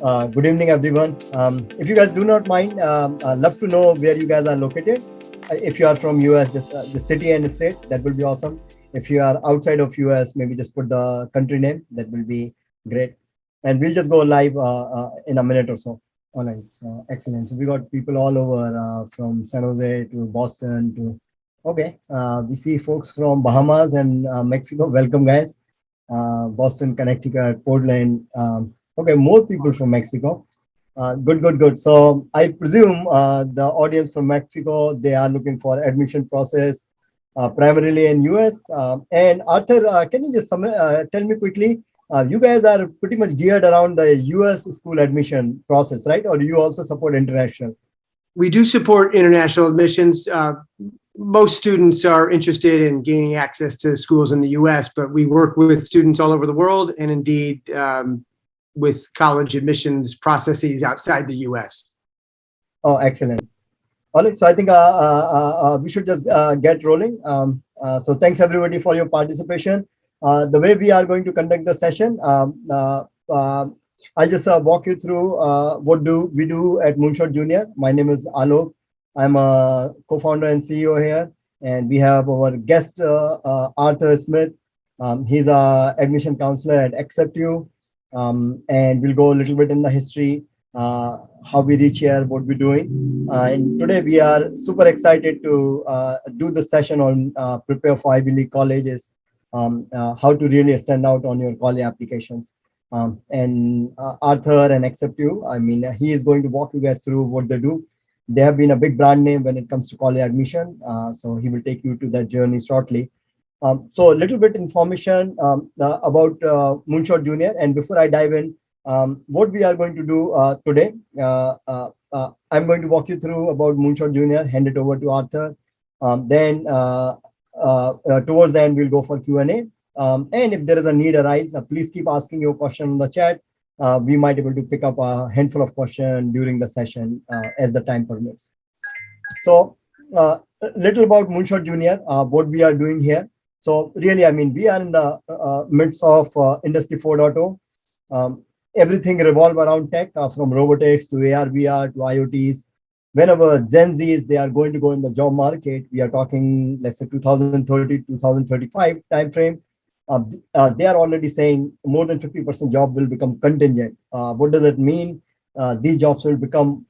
Good evening, everyone. If you guys do not mind, I'd love to know where you guys are located. If you are from US, just the city and state, that will be awesome. If you are outside of US, maybe just put the country name. That will be great. And we'll just go live in a minute or so. All right. So excellent. So we got people all over from San Jose to Boston to. Okay. We see folks from Bahamas and Mexico. Welcome, guys. Boston, Connecticut, Portland. Okay, more people from Mexico. Good, good, good. So I presume the audience from Mexico, they are looking for admission process primarily in US. And Arthur, can you just tell me quickly, you guys are pretty much geared around the US school admission process, right? Or do you also support international? We do support international admissions. Most students are interested in gaining access to schools in the US, but we work with students all over the world and indeed with college admissions processes outside the US. Oh, excellent. All right, so I think we should just get rolling. So thanks everybody for your participation. The way we are going to conduct the session, I'll just walk you through what do we do at Moonshot Jr. My name is Alok. I'm a co-founder and CEO here, and we have our guest Arthur Smith. He's a admission counselor at AcceptU, and we'll go a little bit in the history, how we reach here, what we're doing. And today we are super excited to do the session on prepare for Ivy League colleges, how to really stand out on your college applications. And Arthur and AcceptU, I mean, he is going to walk you guys through what they do. They have been a big brand name when it comes to college admission. So he will take you to that journey shortly. So a little bit information about Moonshot Jr. And before I dive in, what we are going to do today, I'm going to walk you through about Moonshot Jr., hand it over to Arthur. Then towards the end, we'll go for Q&A. And if there is a need arise, please keep asking your question in the chat. We might be able to pick up a handful of questions during the session as the time permits. So a little about Moonshot Jr., what we are doing here. So really, I mean, we are in the midst of Industry 4.0. Everything revolves around tech, from robotics to AR, VR to IoTs. Whenever Gen Zs, they are going to go in the job market, we are talking, let's say 2030, 2035 timeframe. They are already saying more than 50% job will become contingent. What does it mean? These jobs will become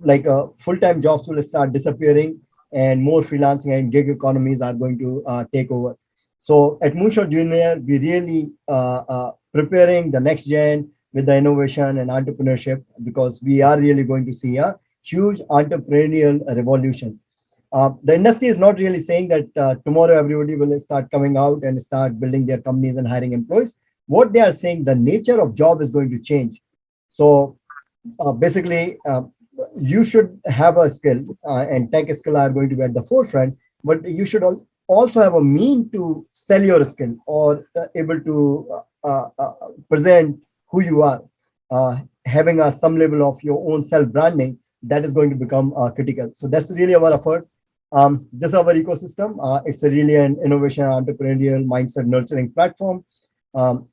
like full-time jobs will start disappearing, and more freelancing and gig economies are going to take over. So at Moonshot Jr., we really preparing the next gen with the innovation and entrepreneurship, because we are really going to see a huge entrepreneurial revolution. The industry is not really saying that tomorrow everybody will start coming out and start building their companies and hiring employees. What they are saying, the nature of job is going to change. So basically, you should have a skill, and tech skill are going to be at the forefront, but you should also have a mean to sell your skill, or able to present who you are. Having some level of your own self-branding, that is going to become critical. So that's really our effort. This is our ecosystem. It's a really an innovation, entrepreneurial mindset nurturing platform.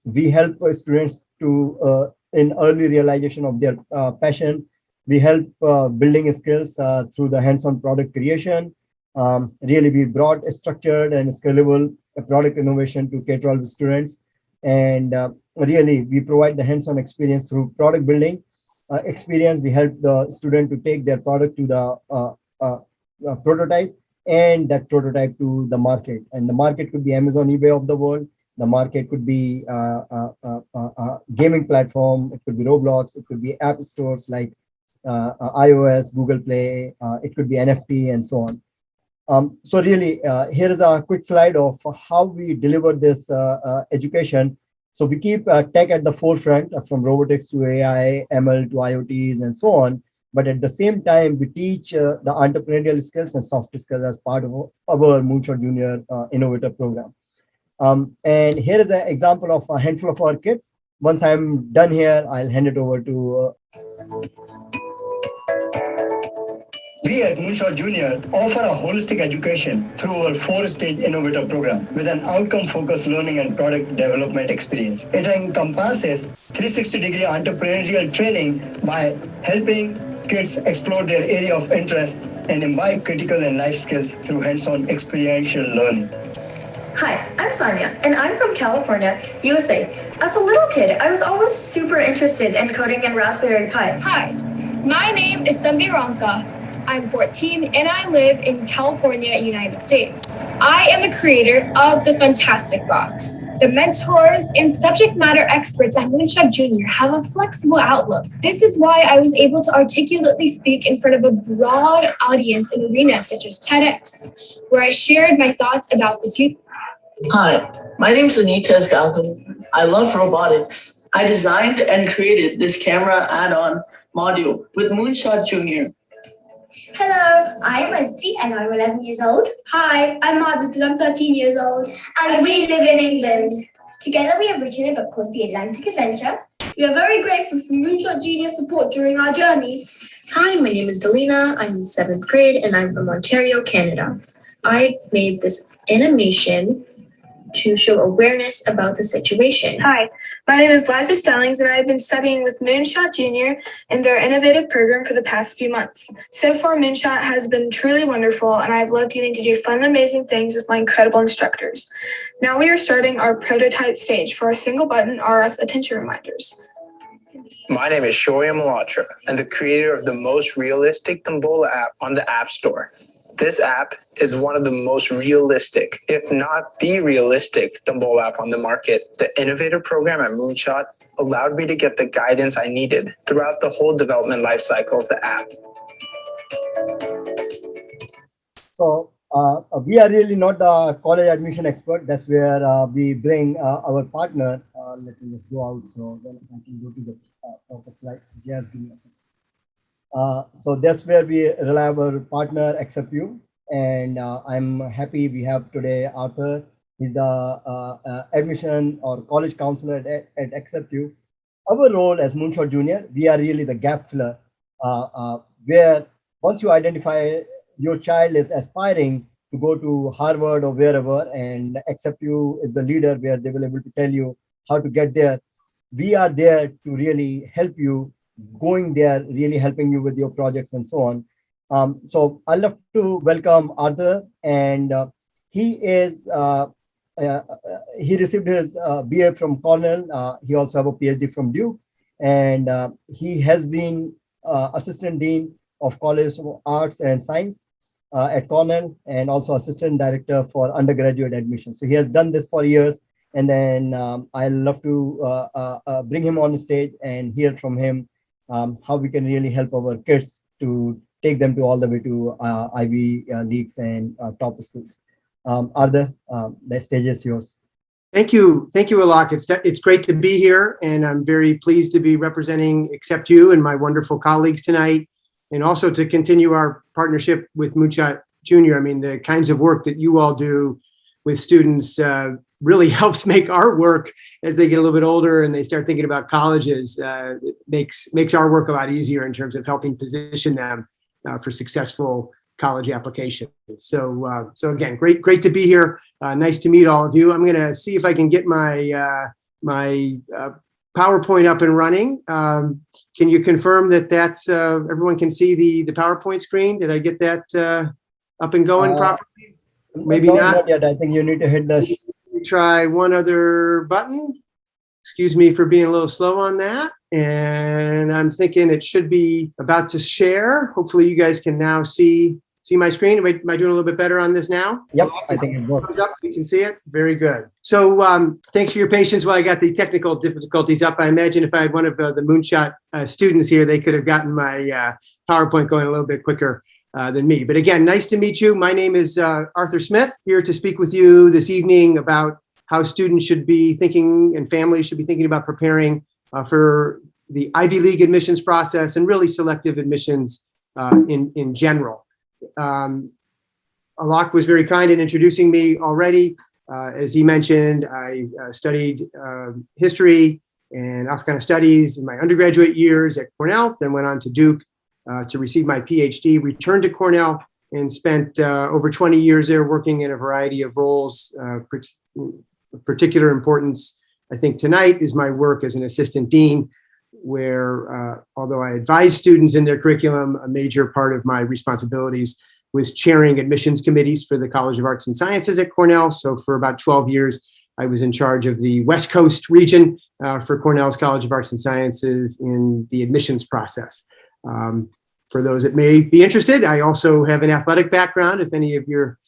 We help students to in early realization of their passion. We help building skills through the hands-on product creation. Really, we brought a structured and scalable product innovation to K-12 students. And really, we provide the hands-on experience through product building experience. We help the student to take their product to the prototype, and that prototype to the market. And the market could be Amazon, eBay of the world. The market could be gaming platform. It could be Roblox. It could be app stores like iOS, Google Play. It could be NFT and so on. So really, here is a quick slide of how we deliver this education. So we keep tech at the forefront, from robotics to AI, ML to IoTs and so on. But at the same time, we teach the entrepreneurial skills and soft skills as part of our Moonshot Junior Innovator program. And here is an example of a handful of our kids. Once I'm done here, I'll hand it over to We at Moonshot Jr. offer a holistic education through our 4-stage innovator program with an outcome-focused learning and product development experience. It encompasses 360-degree entrepreneurial training by helping kids explore their area of interest and imbibe critical and life skills through hands-on experiential learning. Hi, I'm Sonia, and I'm from California, USA. As a little kid, I was always super interested in coding in Raspberry Pi. Hi, my name is Sambiranka. I'm 14 and I live in California, United States. I am the creator of the Fantastic Box. The mentors and subject matter experts at Moonshot Jr. have a flexible outlook. This is why I was able to articulately speak in front of a broad audience in arenas such as TEDx, where I shared my thoughts about the future. Hi, my name is Anita Escalco. I love robotics. I designed and created this camera add-on module with Moonshot Jr. Hello, I'm Aditi and I'm 11 years old. Hi, I'm Aditi, I'm 13 years old. And we live in England. Together we have written a book called The Atlantic Adventure. We are very grateful for Moonshot Junior's support during our journey. Hi, my name is Delina. I'm in 7th grade and I'm from Ontario, Canada. I made this animation to show awareness about the situation. Hi, my name is Liza Stellings and I've been studying with Moonshot Jr. and their innovative program for the past few months. So far, Moonshot has been truly wonderful and I've loved getting to do fun and amazing things with my incredible instructors. Now we are starting our prototype stage for our single button RF attention reminders. My name is Shoria Malhotra, and the creator of the most realistic Tombola app on the App Store. This app is one of the most realistic, if not the realistic, Tombola app on the market. The innovator program at Moonshot allowed me to get the guidance I needed throughout the whole development lifecycle of the app. So we are really not a college admission expert. That's where we bring our partner. Let me just go out so then I can go to the proper slides. Just give me a second. So that's where we rely on our partner, AcceptU. And I'm happy we have today Arthur. He's the admission or college counselor at AcceptU. Our role as Moonshot Jr., we are really the gap filler, where once you identify your child is aspiring to go to Harvard or wherever, and AcceptU is the leader where they will be able to tell you how to get there. We are there to really help you going there, really helping you with your projects and so on. So I'd love to welcome Arthur, and he is he received his BA from Cornell. He also have a PhD from Duke, and he has been assistant dean of College of Arts and Science at Cornell, and also assistant director for undergraduate admission. So he has done this for years, and then I love to bring him on the stage and hear from him how we can really help our kids to take them to all the way to Ivy Leagues and top schools. Arthur, the stage is yours. Thank you, Alok. It's great to be here, and I'm very pleased to be representing AcceptU and my wonderful colleagues tonight, and also to continue our partnership with Moonshot Jr. I mean, the kinds of work that you all do with students really helps make our work as they get a little bit older and they start thinking about colleges. It makes our work a lot easier in terms of helping position them for successful college applications. So again, great to be here. Nice to meet all of you. I'm going to see if I can get my my PowerPoint up and running. Can you confirm that that's everyone can see the PowerPoint screen? Did I get that up and going properly? Maybe not yet. I think you need to hit the. Try one other button. Excuse me for being a little slow on that. And I'm thinking it should be about to share. Hopefully you guys can now see my screen. Am I doing a little bit better on this now? Yep, I think it works. You can see it. Very good. So thanks for your patience while I got the technical difficulties up. I imagine if I had one of the Moonshot students here, they could have gotten my PowerPoint going a little bit quicker than me. But again, nice to meet you. My name is Arthur Smith, here to speak with you this evening about how students should be thinking and families should be thinking about preparing for the Ivy League admissions process and really selective admissions in general. Alok was very kind in introducing me already. As he mentioned, I studied history and Africana studies in my undergraduate years at Cornell, then went on to Duke to receive my PhD, returned to Cornell and spent over 20 years there working in a variety of roles. Of particular importance, I think, tonight is my work as an assistant dean, where although I advise students in their curriculum, a major part of my responsibilities was chairing admissions committees for the College of Arts and Sciences at Cornell. So for about 12 years, I was in charge of the West Coast region for Cornell's College of Arts and Sciences in the admissions process. For those that may be interested, I also have an athletic background. If any of your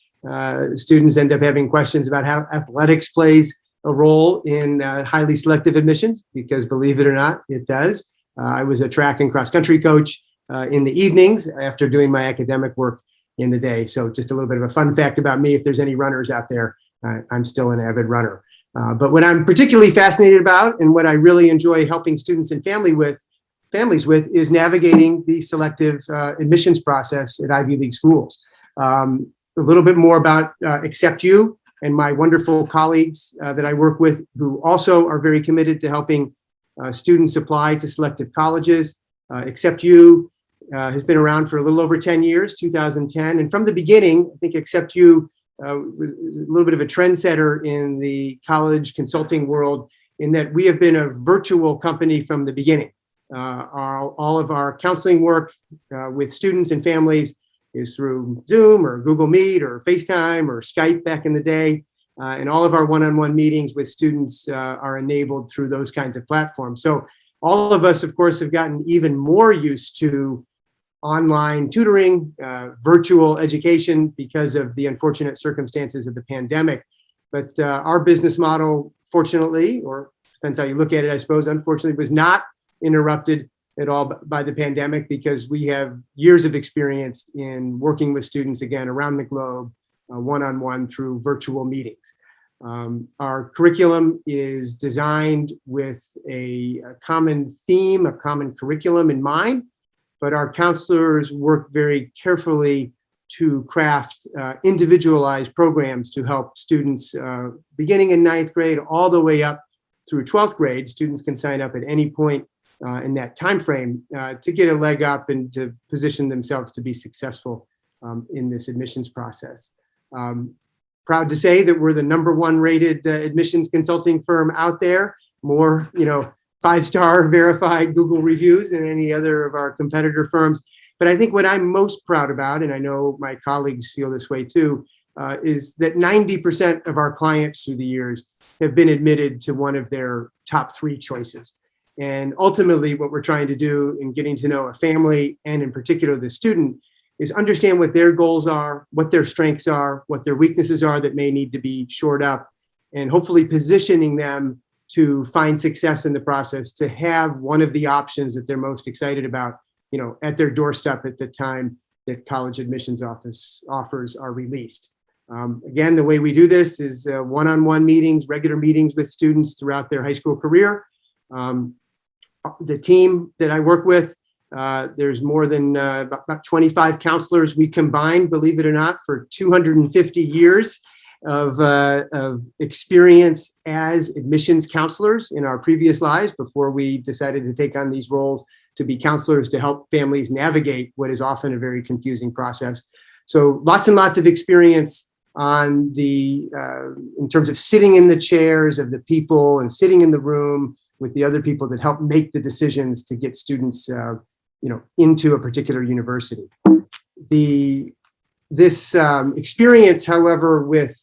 students end up having questions about how athletics plays a role in highly selective admissions, because believe it or not, it does. I was a track and cross country coach in the evenings after doing my academic work in the day. So just a little bit of a fun fact about me, if there's any runners out there, I'm still an avid runner. But what I'm particularly fascinated about and what I really enjoy helping students and families with is navigating the selective admissions process at Ivy League schools. A little bit more about AcceptU and my wonderful colleagues that I work with, who also are very committed to helping students apply to selective colleges. AcceptU has been around for a little over 10 years, 2010. And from the beginning, I think AcceptU was a little bit of a trendsetter in the college consulting world, in that we have been a virtual company from the beginning. All of our counseling work with students and families is through Zoom or Google Meet or FaceTime or Skype back in the day. And all of our one-on-one meetings with students are enabled through those kinds of platforms. So all of us, of course, have gotten even more used to online tutoring, virtual education because of the unfortunate circumstances of the pandemic. But our business model, fortunately, or depends how you look at it, I suppose, unfortunately, was not interrupted at all by the pandemic, because we have years of experience in working with students, again, around the globe, one-on-one through virtual meetings. Our curriculum is designed with a common theme, a common curriculum in mind, but our counselors work very carefully to craft individualized programs to help students beginning in 9th grade all the way up through 12th grade. Students can sign up at any point in that time frame to get a leg up and to position themselves to be successful in this admissions process. Proud to say that we're the #1 rated admissions consulting firm out there. More, 5-star verified Google reviews than any other of our competitor firms. But I think what I'm most proud about, and I know my colleagues feel this way too, is that 90% of our clients through the years have been admitted to one of their top 3 choices. And ultimately, what we're trying to do in getting to know a family, and in particular the student, is understand what their goals are, what their strengths are, what their weaknesses are that may need to be shored up, and hopefully positioning them to find success in the process, to have one of the options that they're most excited about, at their doorstep at the time that college admissions office offers are released. Again, the way we do this is one-on-one meetings, regular meetings with students throughout their high school career. The team that I work with, there's more than about 25 counselors we combined, believe it or not, for 250 years of experience as admissions counselors in our previous lives, before we decided to take on these roles to be counselors to help families navigate what is often a very confusing process. So lots and lots of experience on in terms of sitting in the chairs of the people and sitting in the room with the other people that help make the decisions to get students into a particular university. This experience, however, with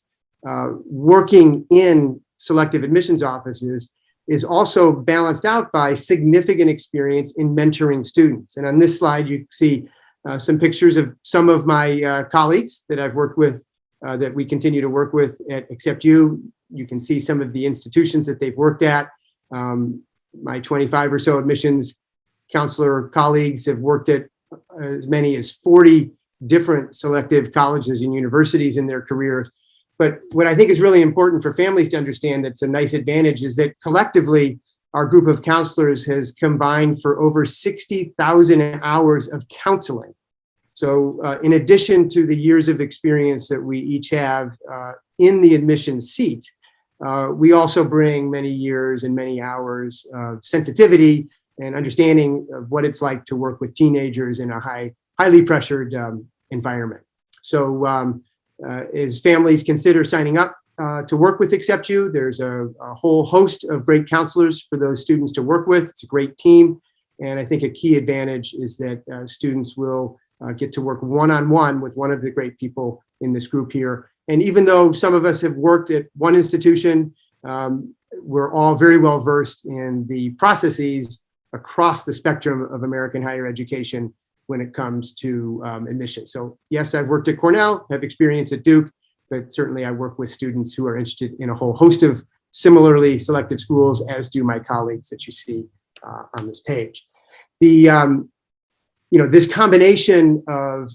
working in selective admissions offices is also balanced out by significant experience in mentoring students. And on this slide, you see some pictures of some of my colleagues that I've worked with, that we continue to work with at AcceptU. You can see some of the institutions that they've worked at. My 25 or so admissions counselor colleagues have worked at as many as 40 different selective colleges and universities in their careers. But what I think is really important for families to understand, that's a nice advantage, is that collectively, our group of counselors has combined for over 60,000 hours of counseling. So in addition to the years of experience that we each have in the admissions seat, we also bring many years and many hours of sensitivity and understanding of what it's like to work with teenagers in a highly pressured environment. So as families consider signing up to work with AcceptU, there's a whole host of great counselors for those students to work with. It's a great team. And I think a key advantage is that students will get to work one-on-one with one of the great people in this group here. And even though some of us have worked at one institution, we're all very well versed in the processes across the spectrum of American higher education when it comes to admission. So yes, I've worked at Cornell, have experience at Duke, but certainly I work with students who are interested in a whole host of similarly selective schools, as do my colleagues that you see on this page. This combination of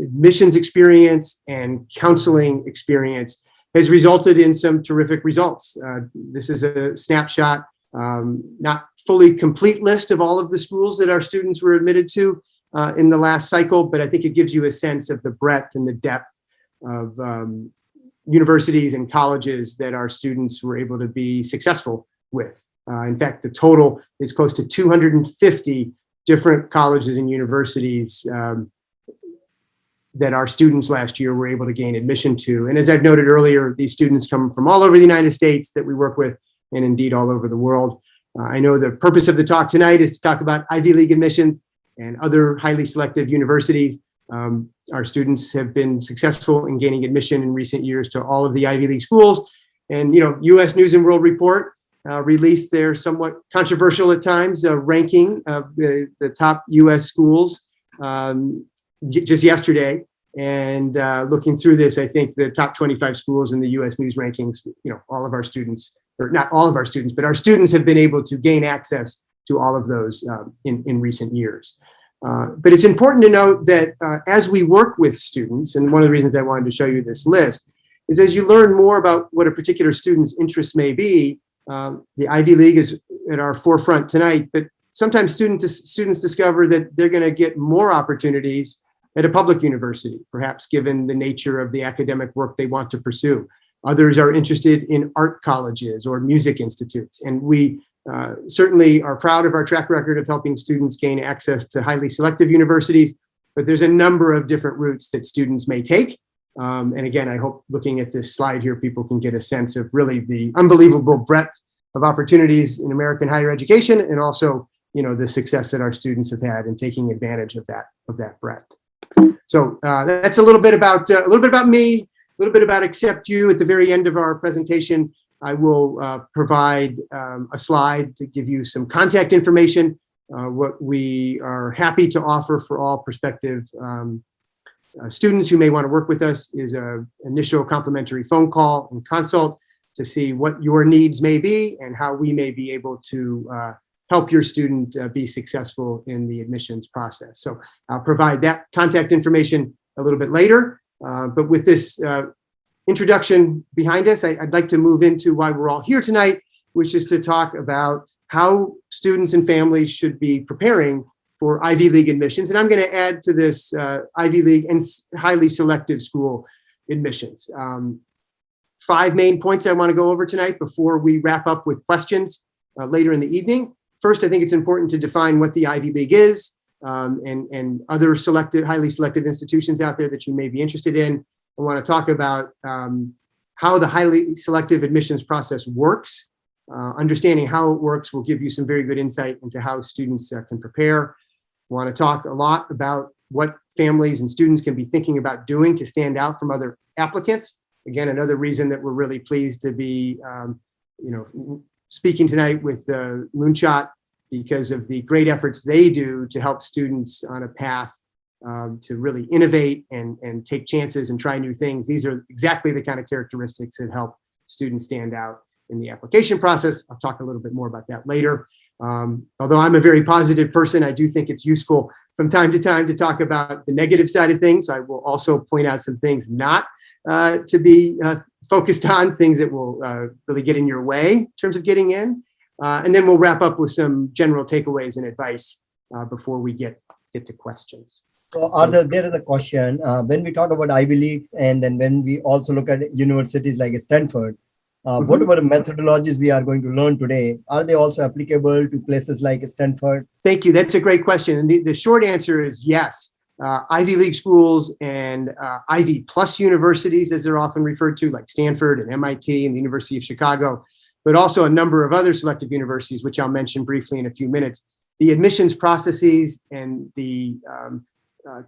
admissions experience and counseling experience has resulted in some terrific results. This is a snapshot, not fully complete list of all of the schools that our students were admitted to in the last cycle, but I think it gives you a sense of the breadth and the depth of universities and colleges that our students were able to be successful with. In fact, the total is close to 250 different colleges and universities that our students last year were able to gain admission to. And as I've noted earlier, these students come from all over the United States that we work with, and indeed all over the world. I know the purpose of the talk tonight is to talk about Ivy League admissions and other highly selective universities. Our students have been successful in gaining admission in recent years to all of the Ivy League schools. And, U.S. News and World Report released their somewhat controversial at times ranking of the top U.S. schools just yesterday. And looking through this, I think the top 25 schools in the U.S. News rankings, all of our students, or not all of our students, but our students have been able to gain access to all of those in recent years. But it's important to note that as we work with students, and one of the reasons I wanted to show you this list, is as you learn more about what a particular student's interests may be, the Ivy League is at our forefront tonight, but sometimes students discover that they're going to get more opportunities at a public university, perhaps given the nature of the academic work they want to pursue. Others are interested in art colleges or music institutes, and we certainly are proud of our track record of helping students gain access to highly selective universities, but there's a number of different routes that students may take. And again, I hope looking at this slide here, people can get a sense of really the unbelievable breadth of opportunities in American higher education, and also, the success that our students have had in taking advantage of that breadth. So that's a little bit about me, a little bit about AcceptU. At the very end of our presentation, I will provide a slide to give you some contact information. What we are happy to offer for all prospective students who may want to work with us is an initial complimentary phone call and consult to see what your needs may be and how we may be able to help your student be successful in the admissions process. So I'll provide that contact information a little bit later. But with this introduction behind us, I'd like to move into why we're all here tonight, which is to talk about how students and families should be preparing for Ivy League admissions. And I'm going to add to this Ivy League and highly selective school admissions. 5 main points I want to go over tonight before we wrap up with questions later in the evening. First, I think it's important to define what the Ivy League is and other highly selective institutions out there that you may be interested in. I want to talk about how the highly selective admissions process works. Understanding how it works will give you some very good insight into how students can prepare. I want to talk a lot about what families and students can be thinking about doing to stand out from other applicants. Again, another reason that we're really pleased to be speaking tonight with Moonshot, because of the great efforts they do to help students on a path to really innovate and take chances and try new things. These are exactly the kind of characteristics that help students stand out in the application process. I'll talk a little bit more about that later. Although I'm a very positive person, I do think it's useful from time to time to talk about the negative side of things. I will also point out some things not to be focused on, things that will really get in your way in terms of getting in. And then we'll wrap up with some general takeaways and advice before we get to questions. So there is a question, when we talk about Ivy Leagues and then when we also look at universities like Stanford, Whatever methodologies we are going to learn today, are they also applicable to places like Stanford? Thank you. That's a great question. And the short answer is yes. Ivy League schools and Ivy Plus universities, as they're often referred to, like Stanford and MIT and the University of Chicago, but also a number of other selective universities, which I'll mention briefly in a few minutes. The admissions processes and the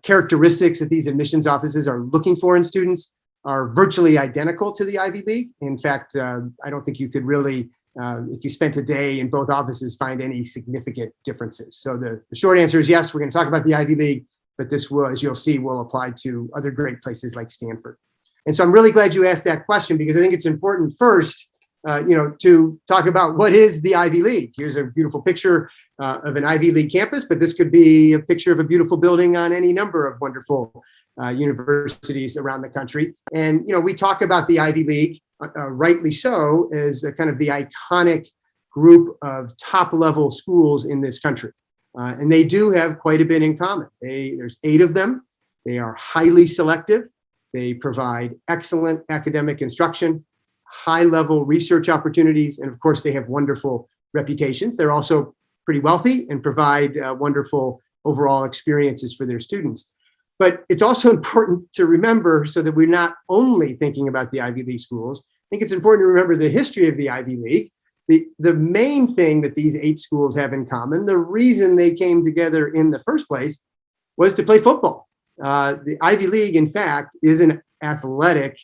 characteristics that these admissions offices are looking for in students are virtually identical to the Ivy League. In fact, I don't think you could really, if you spent a day in both offices, find any significant differences. So the short answer is yes, we're going to talk about the Ivy League, but this will, as you'll see, will apply to other great places like Stanford. And so I'm really glad you asked that question, because I think it's important first, to talk about what is the Ivy League. Here's a beautiful picture of an Ivy League campus, but this could be a picture of a beautiful building on any number of wonderful universities around the country. And, we talk about the Ivy League, rightly so, as a kind of the iconic group of top-level schools in this country. And they do have quite a bit in common. There's 8 of them. They are highly selective. They provide excellent academic instruction, high-level research opportunities, and of course, they have wonderful reputations. They're also pretty wealthy and provide wonderful overall experiences for their students. But it's also important to remember, so that we're not only thinking about the Ivy League schools, I think it's important to remember the history of the Ivy League. The main thing that these 8 schools have in common, the reason they came together in the first place, was to play football. The Ivy League, in fact, is an athletic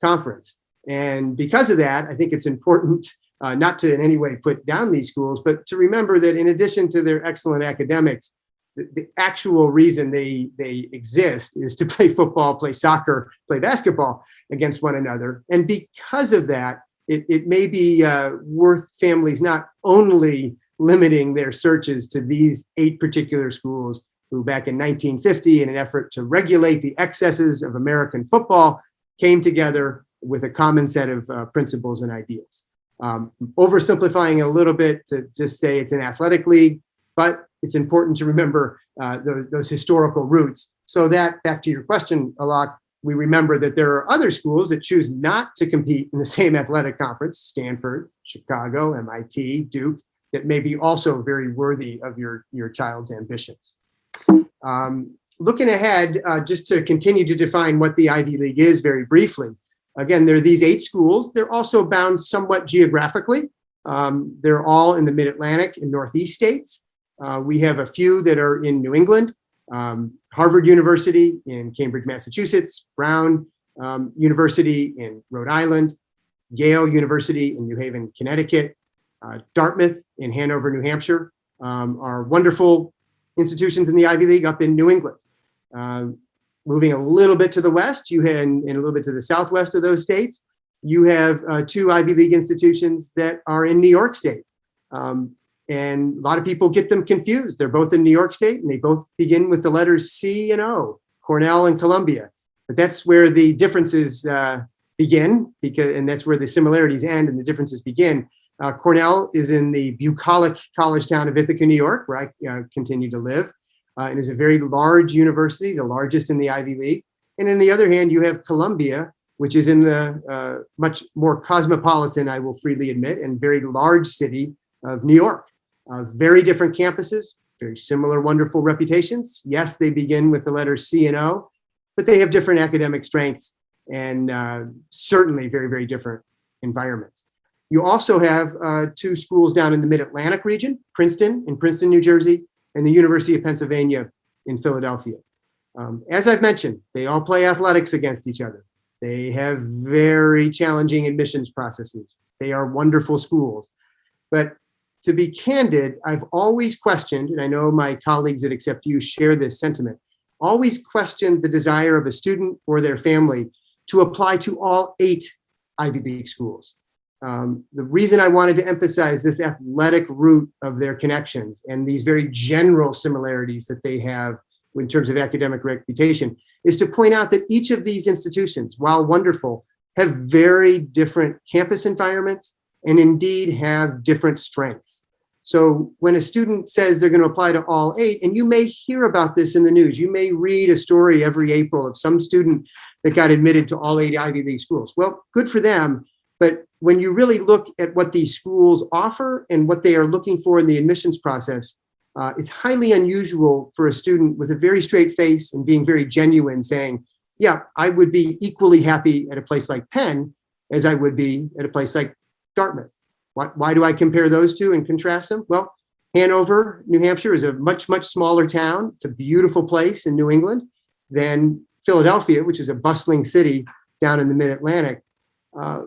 conference. And because of that, I think it's important not to in any way put down these schools, but to remember that in addition to their excellent academics, the actual reason they exist is to play football, play soccer, play basketball against one another. And because of that, it may be worth families not only limiting their searches to these 8 particular schools who back in 1950, in an effort to regulate the excesses of American football, came together with a common set of principles and ideals. Oversimplifying it a little bit to just say it's an athletic league, but it's important to remember those historical roots, so that, back to your question, Alok, we remember that there are other schools that choose not to compete in the same athletic conference, Stanford, Chicago, MIT, Duke, that may be also very worthy of your child's ambitions. Looking ahead, just to continue to define what the Ivy League is very briefly, again, there are these 8 schools. They're also bound somewhat geographically. They're all in the Mid-Atlantic and Northeast states. We have a few that are in New England, Harvard University in Cambridge, Massachusetts, Brown University in Rhode Island, Yale University in New Haven, Connecticut, Dartmouth in Hanover, New Hampshire, are wonderful institutions in the Ivy League up in New England. Moving a little bit to the west, you had, and a little bit to the southwest of those states, you have 2 Ivy League institutions that are in New York State. And a lot of people get them confused. They're both in New York State, and they both begin with the letters C and O, Cornell and Columbia. But that's where the differences begin, and that's where the similarities end and the differences begin. Cornell is in the bucolic college town of Ithaca, New York, where I continue to live, and is a very large university, the largest in the Ivy League. And on the other hand, you have Columbia, which is in the much more cosmopolitan, I will freely admit, and very large city of New York. Very different campuses, very similar wonderful reputations. Yes, they begin with the letters C and O, but they have different academic strengths and certainly very, very different environments. You also have 2 schools down in the Mid-Atlantic region, Princeton in Princeton, New Jersey, and the University of Pennsylvania in Philadelphia. As I've mentioned, they all play athletics against each other. They have very challenging admissions processes. They are wonderful schools. But to be candid, I've always questioned, and I know my colleagues at AcceptU share this sentiment, always questioned the desire of a student or their family to apply to all 8 Ivy League schools. The reason I wanted to emphasize this athletic root of their connections and these very general similarities that they have in terms of academic reputation is to point out that each of these institutions, while wonderful, have very different campus environments and indeed have different strengths. So when a student says they're going to apply to all 8, and you may hear about this in the news, you may read a story every April of some student that got admitted to all 8 Ivy League schools. Well, good for them. But when you really look at what these schools offer and what they are looking for in the admissions process, it's highly unusual for a student with a very straight face and being very genuine saying, yeah, I would be equally happy at a place like Penn as I would be at a place like Dartmouth. Why do I compare those two and contrast them? Well, Hanover, New Hampshire is a much, much smaller town. It's a beautiful place in New England than Philadelphia, which is a bustling city down in the mid-Atlantic.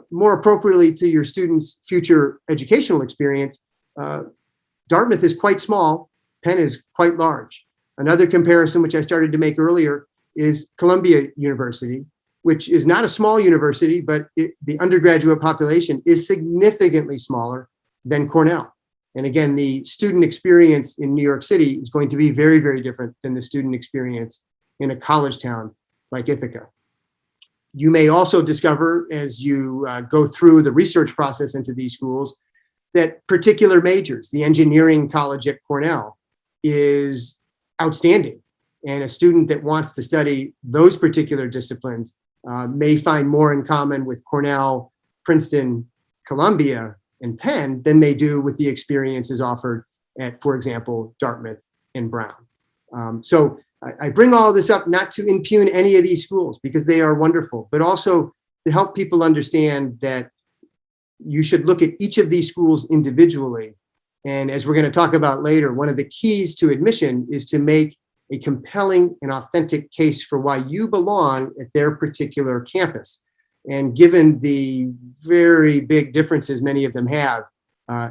More appropriately to your students' future educational experience, Dartmouth is quite small, Penn is quite large. Another comparison, which I started to make earlier, is Columbia University, which is not a small university, but the undergraduate population is significantly smaller than Cornell. And again, the student experience in New York City is going to be very, very different than the student experience in a college town like Ithaca. You may also discover as you go through the research process into these schools that particular majors, the engineering college at Cornell is outstanding. And a student that wants to study those particular disciplines may find more in common with Cornell, Princeton, Columbia, and Penn than they do with the experiences offered at, for example, Dartmouth and Brown. So I bring all this up not to impugn any of these schools because they are wonderful, but also to help people understand that you should look at each of these schools individually. And as we're going to talk about later, one of the keys to admission is to make a compelling and authentic case for why you belong at their particular campus. And given the very big differences many of them have,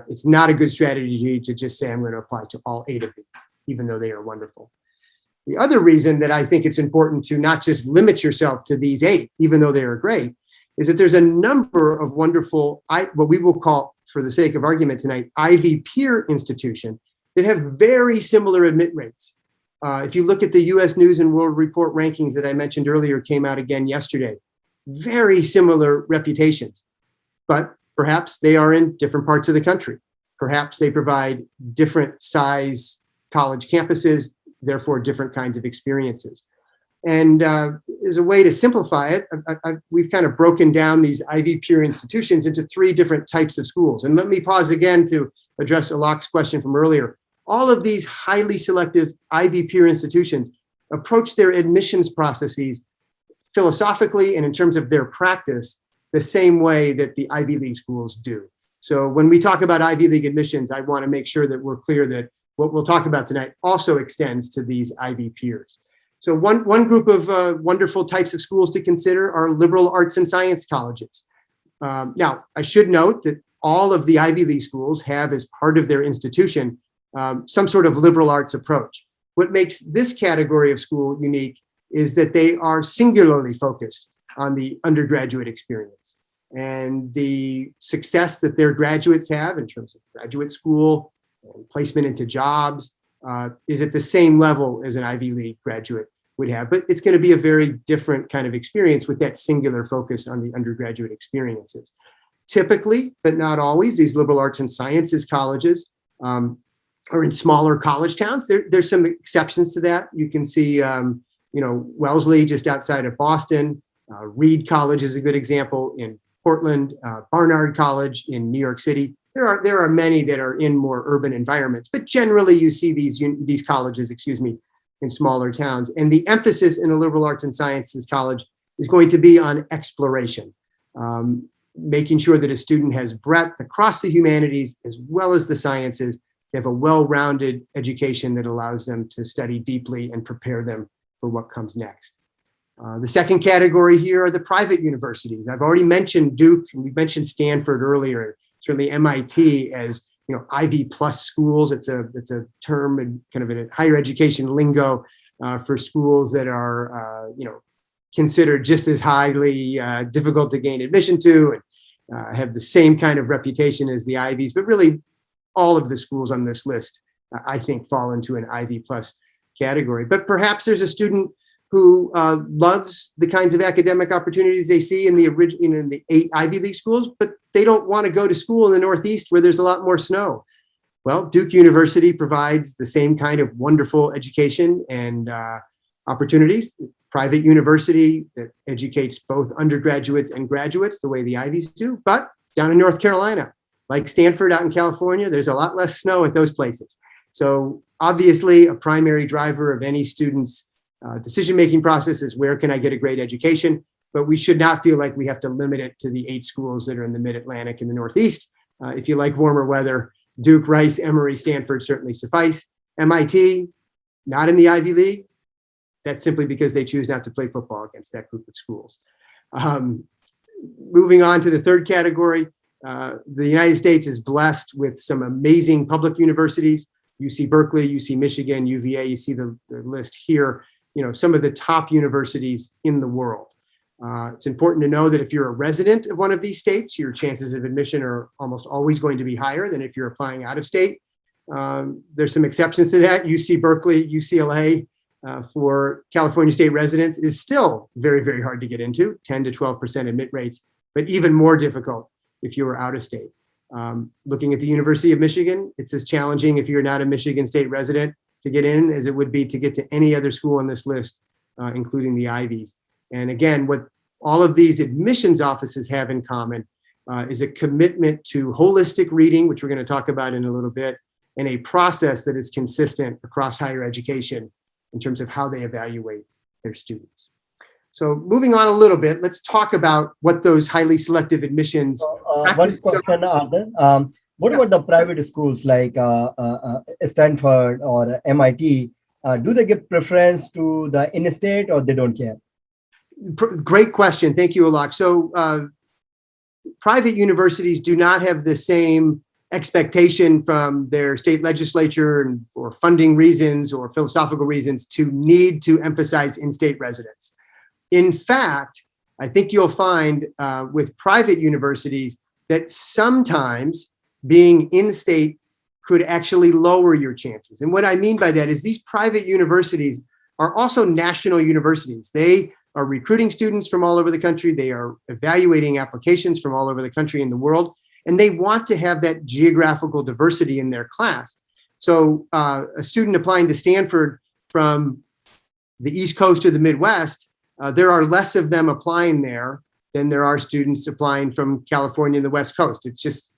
it's not a good strategy to just say, I'm going to apply to all 8 of these, even though they are wonderful. The other reason that I think it's important to not just limit yourself to these 8, even though they are great, is that there's a number of wonderful, what we will call, for the sake of argument tonight, Ivy peer institutions that have very similar admit rates. If you look at the US News and World Report rankings that I mentioned earlier, came out again yesterday, very similar reputations, but perhaps they are in different parts of the country. Perhaps they provide different size college campuses, therefore different kinds of experiences. And as a way to simplify it, we've kind of broken down these Ivy peer institutions into 3 different types of schools. And let me pause again to address Alok's question from earlier. All of these highly selective Ivy peer institutions approach their admissions processes philosophically and in terms of their practice the same way that the Ivy League schools do. So when we talk about Ivy League admissions, I want to make sure that we're clear that what we'll talk about tonight also extends to these Ivy peers. So one group of wonderful types of schools to consider are liberal arts and science colleges. Now, I should note that all of the Ivy League schools have as part of their institution some sort of liberal arts approach. What makes this category of school unique is that they are singularly focused on the undergraduate experience. And the success that their graduates have in terms of graduate school and placement into jobs is at the same level as an Ivy League graduate would have. But it's going to be a very different kind of experience with that singular focus on the undergraduate experiences. Typically, but not always, these liberal arts and sciences colleges are in smaller college towns. There's some exceptions to that. You can see, Wellesley just outside of Boston. Reed College is a good example in Portland. Barnard College in New York City. There are many that are in more urban environments, but generally you see these colleges, in smaller towns. And the emphasis in a liberal arts and sciences college is going to be on exploration, making sure that a student has breadth across the humanities as well as the sciences. They have a well-rounded education that allows them to study deeply and prepare them for what comes next. The second category here are the private universities. I've already mentioned Duke, and we mentioned Stanford earlier, certainly MIT as Ivy plus schools. It's a term and kind of in higher education lingo for schools that are considered just as highly difficult to gain admission to and have the same kind of reputation as the Ivies, but really all of the schools on this list, I think, fall into an Ivy plus category. But perhaps there's a student who loves the kinds of academic opportunities they see in the 8 Ivy League schools, but they don't want to go to school in the Northeast where there's a lot more snow. Well, Duke University provides the same kind of wonderful education and opportunities. It private university that educates both undergraduates and graduates the way the Ivies do, but down in North Carolina, like Stanford out in California, there's a lot less snow at those places. So obviously a primary driver of any student's decision-making process is where can I get a great education, but we should not feel like we have to limit it to the 8 schools that are in the Mid-Atlantic and the Northeast. If you like warmer weather, Duke, Rice, Emory, Stanford certainly suffice. MIT, not in the Ivy League. That's simply because they choose not to play football against that group of schools. Moving on to the third category, the United States is blessed with some amazing public universities. UC Berkeley, UC Michigan, UVA, you see the list here, some of the top universities in the world. It's important to know that if you're a resident of one of these states, your chances of admission are almost always going to be higher than if you're applying out of state. There's some exceptions to that. UC Berkeley, UCLA, for California state residents is still very, very hard to get into, 10 to 12% admit rates, but even more difficult if you were out of state. Looking at the University of Michigan, it's as challenging if you're not a Michigan state resident to get in as it would be to get to any other school on this list, including the Ivies. And again, what all of these admissions offices have in common is a commitment to holistic reading, which we're going to talk about in a little bit, and a process that is consistent across higher education in terms of how they evaluate their students. So moving on a little bit, let's talk about what those highly selective admissions. One question, Arthur. What about the private schools like Stanford or MIT? Do they give preference to the in-state or they don't care? Great question. Thank you, Alok. So private universities do not have the same expectation from their state legislature and for funding reasons or philosophical reasons to need to emphasize in-state residence. In fact, I think you'll find with private universities that sometimes being in-state could actually lower your chances. And what I mean by that is these private universities are also national universities. They are recruiting students from all over the country. They are evaluating applications from all over the country and the world. And they want to have that geographical diversity in their class. So a student applying to Stanford from the East Coast or the Midwest, there are less of them applying there than there are students applying from California and the West Coast. It's just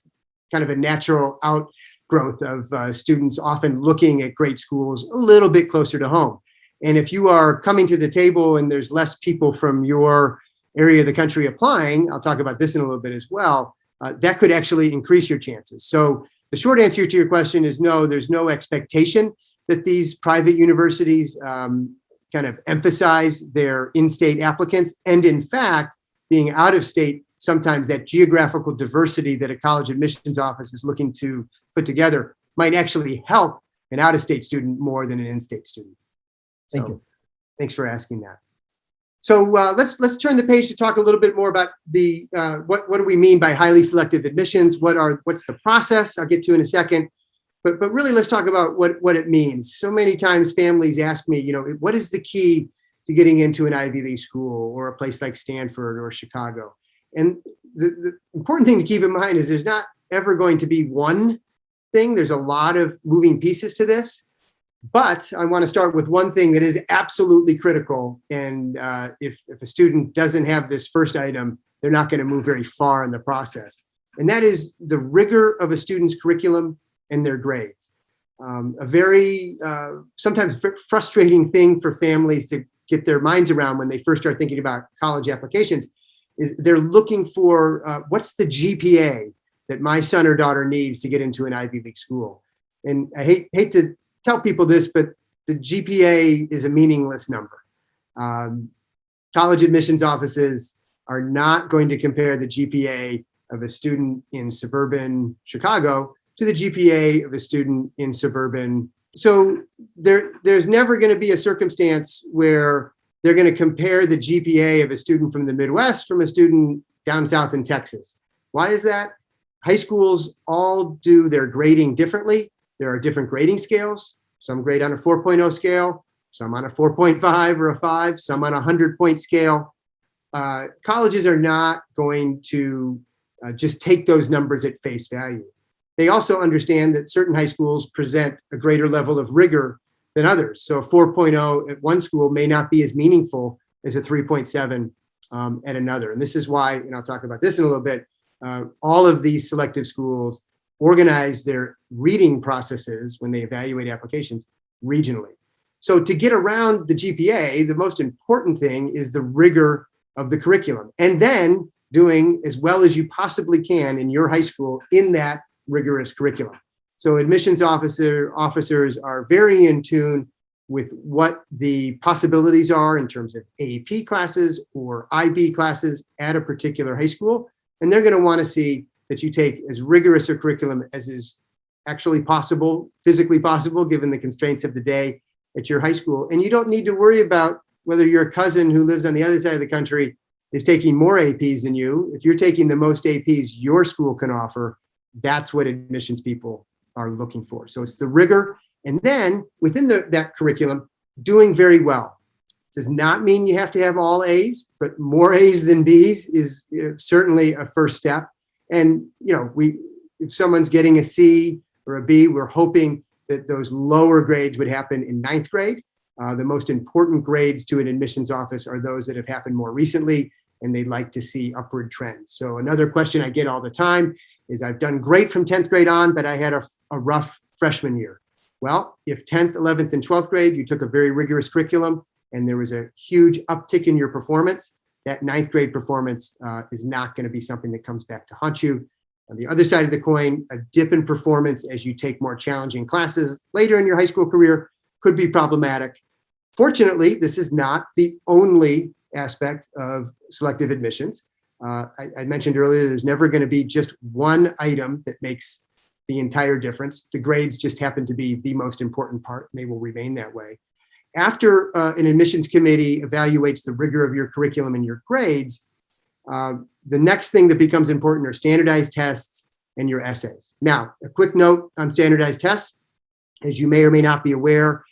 kind of a natural outgrowth of students often looking at great schools a little bit closer to home. And if you are coming to the table and there's less people from your area of the country applying, I'll talk about this in a little bit as well, that could actually increase your chances. So the short answer to your question is no, there's no expectation that these private universities kind of emphasize their in-state applicants. And in fact, being out of state, sometimes that geographical diversity that a college admissions office is looking to put together might actually help an out-of-state student more than an in-state student. Thank you. Thanks for asking that. So let's turn the page to talk a little bit more about the what do we mean by highly selective admissions? What's the process? I'll get to in a second. But really, let's talk about what it means. So many times families ask me, what is the key to getting into an Ivy League school or a place like Stanford or Chicago? And the important thing to keep in mind is there's not ever going to be one thing. There's a lot of moving pieces to this. But I want to start with one thing that is absolutely critical. And if a student doesn't have this first item, they're not going to move very far in the process. And that is the rigor of a student's curriculum and their grades. A very sometimes frustrating thing for families to get their minds around when they first start thinking about college applications is they're looking for what's the GPA that my son or daughter needs to get into an Ivy League school. And I hate to tell people this, but the GPA is a meaningless number. College admissions offices are not going to compare the GPA of a student in suburban Chicago to the GPA of a student in suburban. So there's never going to be a circumstance where they're going to compare the GPA of a student from the Midwest from a student down south in Texas. Why is that? High schools all do their grading differently. There are different grading scales. Some grade on a 4.0 scale, some on a 4.5 or a 5, some on a 100-point scale. Colleges are not going to just take those numbers at face value. They also understand that certain high schools present a greater level of rigor than others. So a 4.0 at one school may not be as meaningful as a 3.7 at another. And this is why, and I'll talk about this in a little bit, all of these selective schools organize their reading processes when they evaluate applications regionally. So to get around the GPA, the most important thing is the rigor of the curriculum, and then doing as well as you possibly can in your high school in that rigorous curriculum. So admissions officers are very in tune with what the possibilities are in terms of AP classes or IB classes at a particular high school. And they're going to want to see that you take as rigorous a curriculum as is actually possible, physically possible, given the constraints of the day at your high school. And you don't need to worry about whether your cousin who lives on the other side of the country is taking more APs than you. If you're taking the most APs your school can offer, that's what admissions people are looking for. So it's the rigor. And then within that curriculum, doing very well. Does not mean you have to have all A's, but more A's than B's is certainly a first step. And if someone's getting a C or a B, we're hoping that those lower grades would happen in ninth grade. The most important grades to an admissions office are those that have happened more recently, and they'd like to see upward trends. So another question I get all the time is, I've done great from 10th grade on, but I had a rough freshman year. Well, if 10th, 11th, and 12th grade, you took a very rigorous curriculum and there was a huge uptick in your performance, that ninth grade performance is not going to be something that comes back to haunt you. On the other side of the coin, a dip in performance as you take more challenging classes later in your high school career could be problematic. Fortunately, this is not the only aspect of selective admissions. I mentioned earlier, there's never going to be just one item that makes the entire difference. The grades just happen to be the most important part, and they will remain that way. After an admissions committee evaluates the rigor of your curriculum and your grades, the next thing that becomes important are standardized tests and your essays. Now, a quick note on standardized tests. As you may or may not be aware,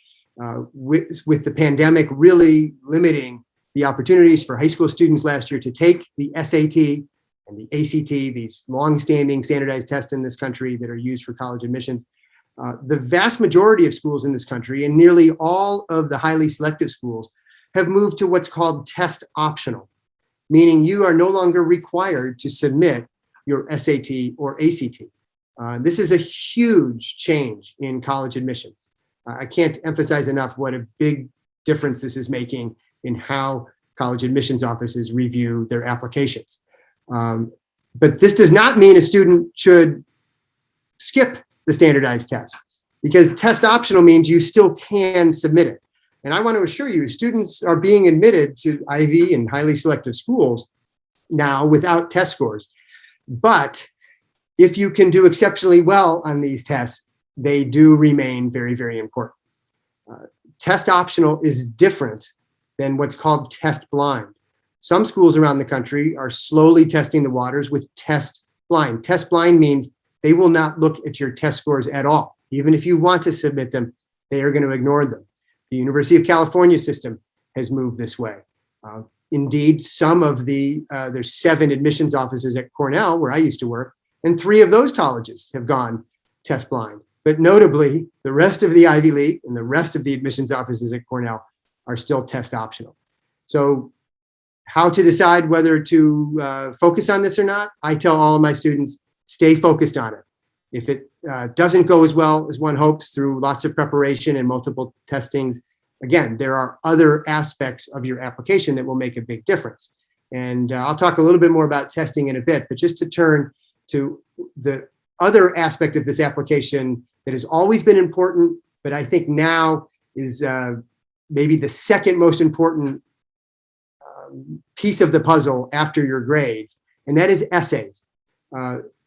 with the pandemic really limiting the opportunities for high school students last year to take the SAT and the ACT, these long-standing standardized tests in this country that are used for college admissions, the vast majority of schools in this country and nearly all of the highly selective schools have moved to what's called test optional, meaning you are no longer required to submit your SAT or ACT. This is a huge change in college admissions. I can't emphasize enough what a big difference this is making in how college admissions offices review their applications. But this does not mean a student should skip the standardized test, because test optional means you still can submit it. And I want to assure you, students are being admitted to Ivy and highly selective schools now without test scores. But if you can do exceptionally well on these tests, they do remain very, very important. Test optional is different than what's called test blind. Some schools around the country are slowly testing the waters with test blind. Test blind means they will not look at your test scores at all. Even if you want to submit them, they are going to ignore them. The University of California system has moved this way. Indeed, some of there's 7 admissions offices at Cornell, where I used to work, and 3 of those colleges have gone test blind. But notably, the rest of the Ivy League and the rest of the admissions offices at Cornell are still test optional. So how to decide whether to focus on this or not? I tell all of my students, stay focused on it. If it doesn't go as well as one hopes through lots of preparation and multiple testings, again, there are other aspects of your application that will make a big difference. And I'll talk a little bit more about testing in a bit, but just to turn to the other aspect of this application that has always been important, but I think now is maybe the second most important piece of the puzzle after your grades, and that is essays.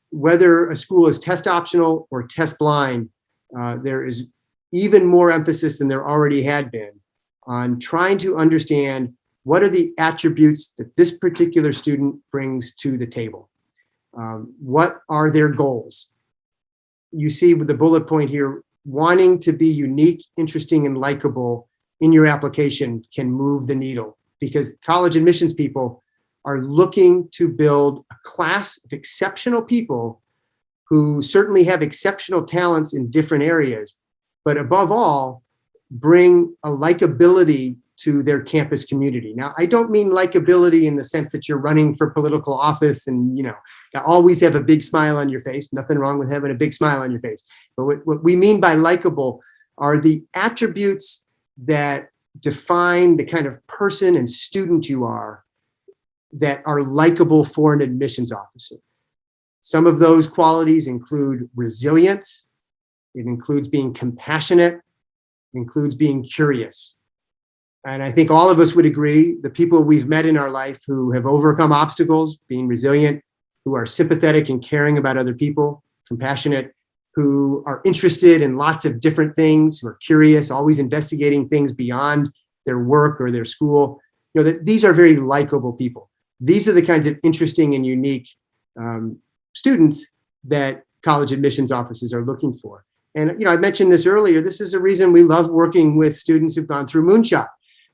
Whether a school is test optional or test blind, there is even more emphasis than there already had been on trying to understand what are the attributes that this particular student brings to the table. What are their goals? You see with the bullet point here, wanting to be unique, interesting, and likable in your application can move the needle, because college admissions people are looking to build a class of exceptional people who certainly have exceptional talents in different areas, but above all, bring a likability to their campus community. Now, I don't mean likability in the sense that you're running for political office and, you always have a big smile on your face. Nothing wrong with having a big smile on your face. But what we mean by likable are the attributes that define the kind of person and student you are that are likable for an admissions officer. Some of those qualities include resilience. It includes being compassionate. It includes being curious. And I think all of us would agree, the people we've met in our life who have overcome obstacles, being resilient, who are sympathetic and caring about other people, compassionate, who are interested in lots of different things, who are curious, always investigating things beyond their work or their school, that these are very likable people. These are the kinds of interesting and unique students that college admissions offices are looking for. And, I mentioned this earlier, this is a reason we love working with students who've gone through Moonshot,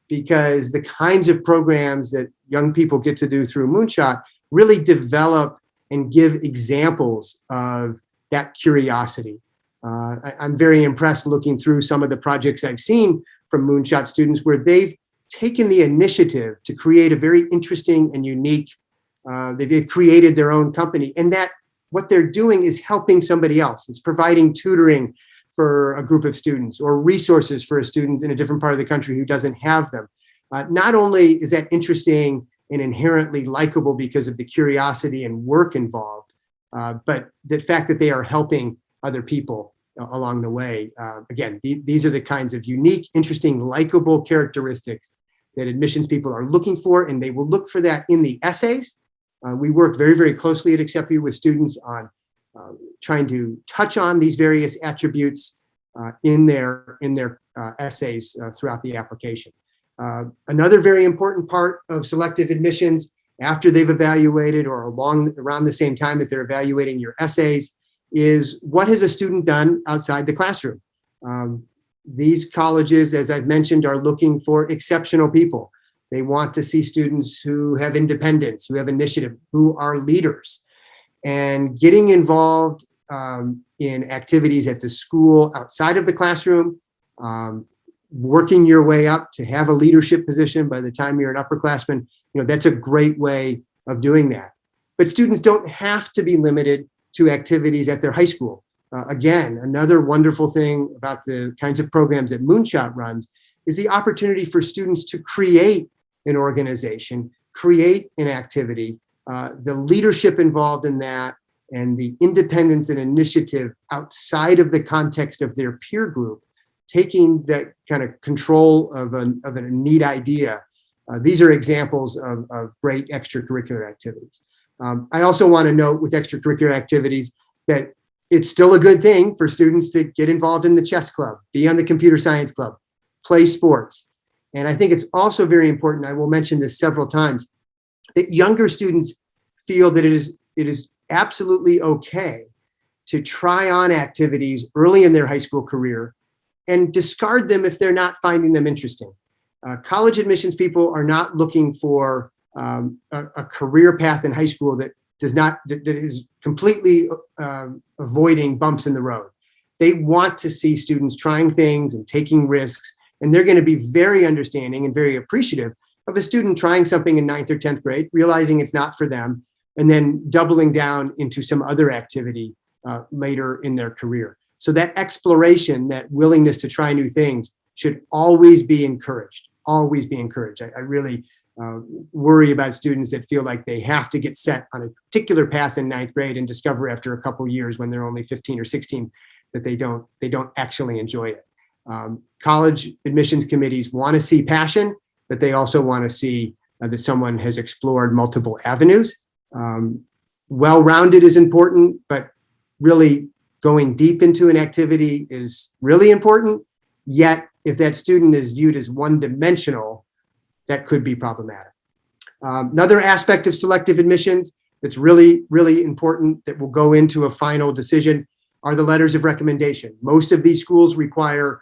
because the kinds of programs that young people get to do through Moonshot really develop and give examples of that curiosity. I'm very impressed looking through some of the projects I've seen from Moonshot students where they've taken the initiative to create a very interesting and unique, they've created their own company, and that what they're doing is helping somebody else. It's providing tutoring for a group of students or resources for a student in a different part of the country who doesn't have them. Not only is that interesting and inherently likable because of the curiosity and work involved, but the fact that they are helping other people along the way. Again, these are the kinds of unique, interesting, likable characteristics that admissions people are looking for, and they will look for that in the essays. We work very, very closely at AcceptU with students on trying to touch on these various attributes in their essays throughout the application. Another very important part of selective admissions, after they've evaluated or around the same time that they're evaluating your essays, is what has a student done outside the classroom? These colleges, as I've mentioned, are looking for exceptional people. They want to see students who have independence, who have initiative, who are leaders. And getting involved in activities at the school outside of the classroom, working your way up to have a leadership position by the time you're an upperclassman, that's a great way of doing that. But students don't have to be limited to activities at their high school. Again, another wonderful thing about the kinds of programs that Moonshot runs is the opportunity for students to create an organization, create an activity, the leadership involved in that, and the independence and initiative outside of the context of their peer group, taking that kind of control of a neat idea. These are examples of great extracurricular activities. I also want to note with extracurricular activities that it's still a good thing for students to get involved in the chess club, be on the computer science club, play sports. And I think it's also very important, I will mention this several times, that younger students feel that it is absolutely okay to try on activities early in their high school career and discard them if they're not finding them interesting. College admissions people are not looking for a career path in high school that is completely avoiding bumps in the road. They want to see students trying things and taking risks, and they're going to be very understanding and very appreciative of a student trying something in 9th or 10th grade, realizing it's not for them, and then doubling down into some other activity later in their career. So that exploration, that willingness to try new things should always be encouraged, always be encouraged. I really worry about students that feel like they have to get set on a particular path in 9th grade and discover after a couple years when they're only 15 or 16 that they don't actually enjoy it. College admissions committees want to see passion, but they also want to see that someone has explored multiple avenues. Well-rounded is important, but really going deep into an activity is really important. Yet, if that student is viewed as one-dimensional, that could be problematic. Another aspect of selective admissions that's really, really important that will go into a final decision are the letters of recommendation. Most of these schools require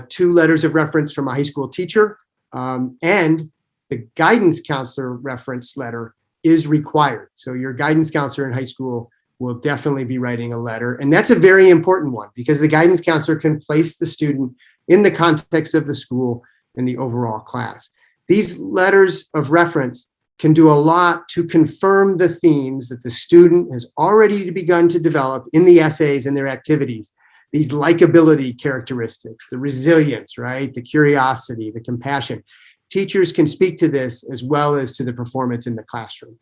2 letters of reference from a high school teacher, and the guidance counselor reference letter is required. So your guidance counselor in high school will definitely be writing a letter. And that's a very important one because the guidance counselor can place the student in the context of the school in the overall class. These letters of reference can do a lot to confirm the themes that the student has already begun to develop in the essays and their activities. These likability characteristics, the resilience, right? The curiosity, the compassion. Teachers can speak to this as well as to the performance in the classroom.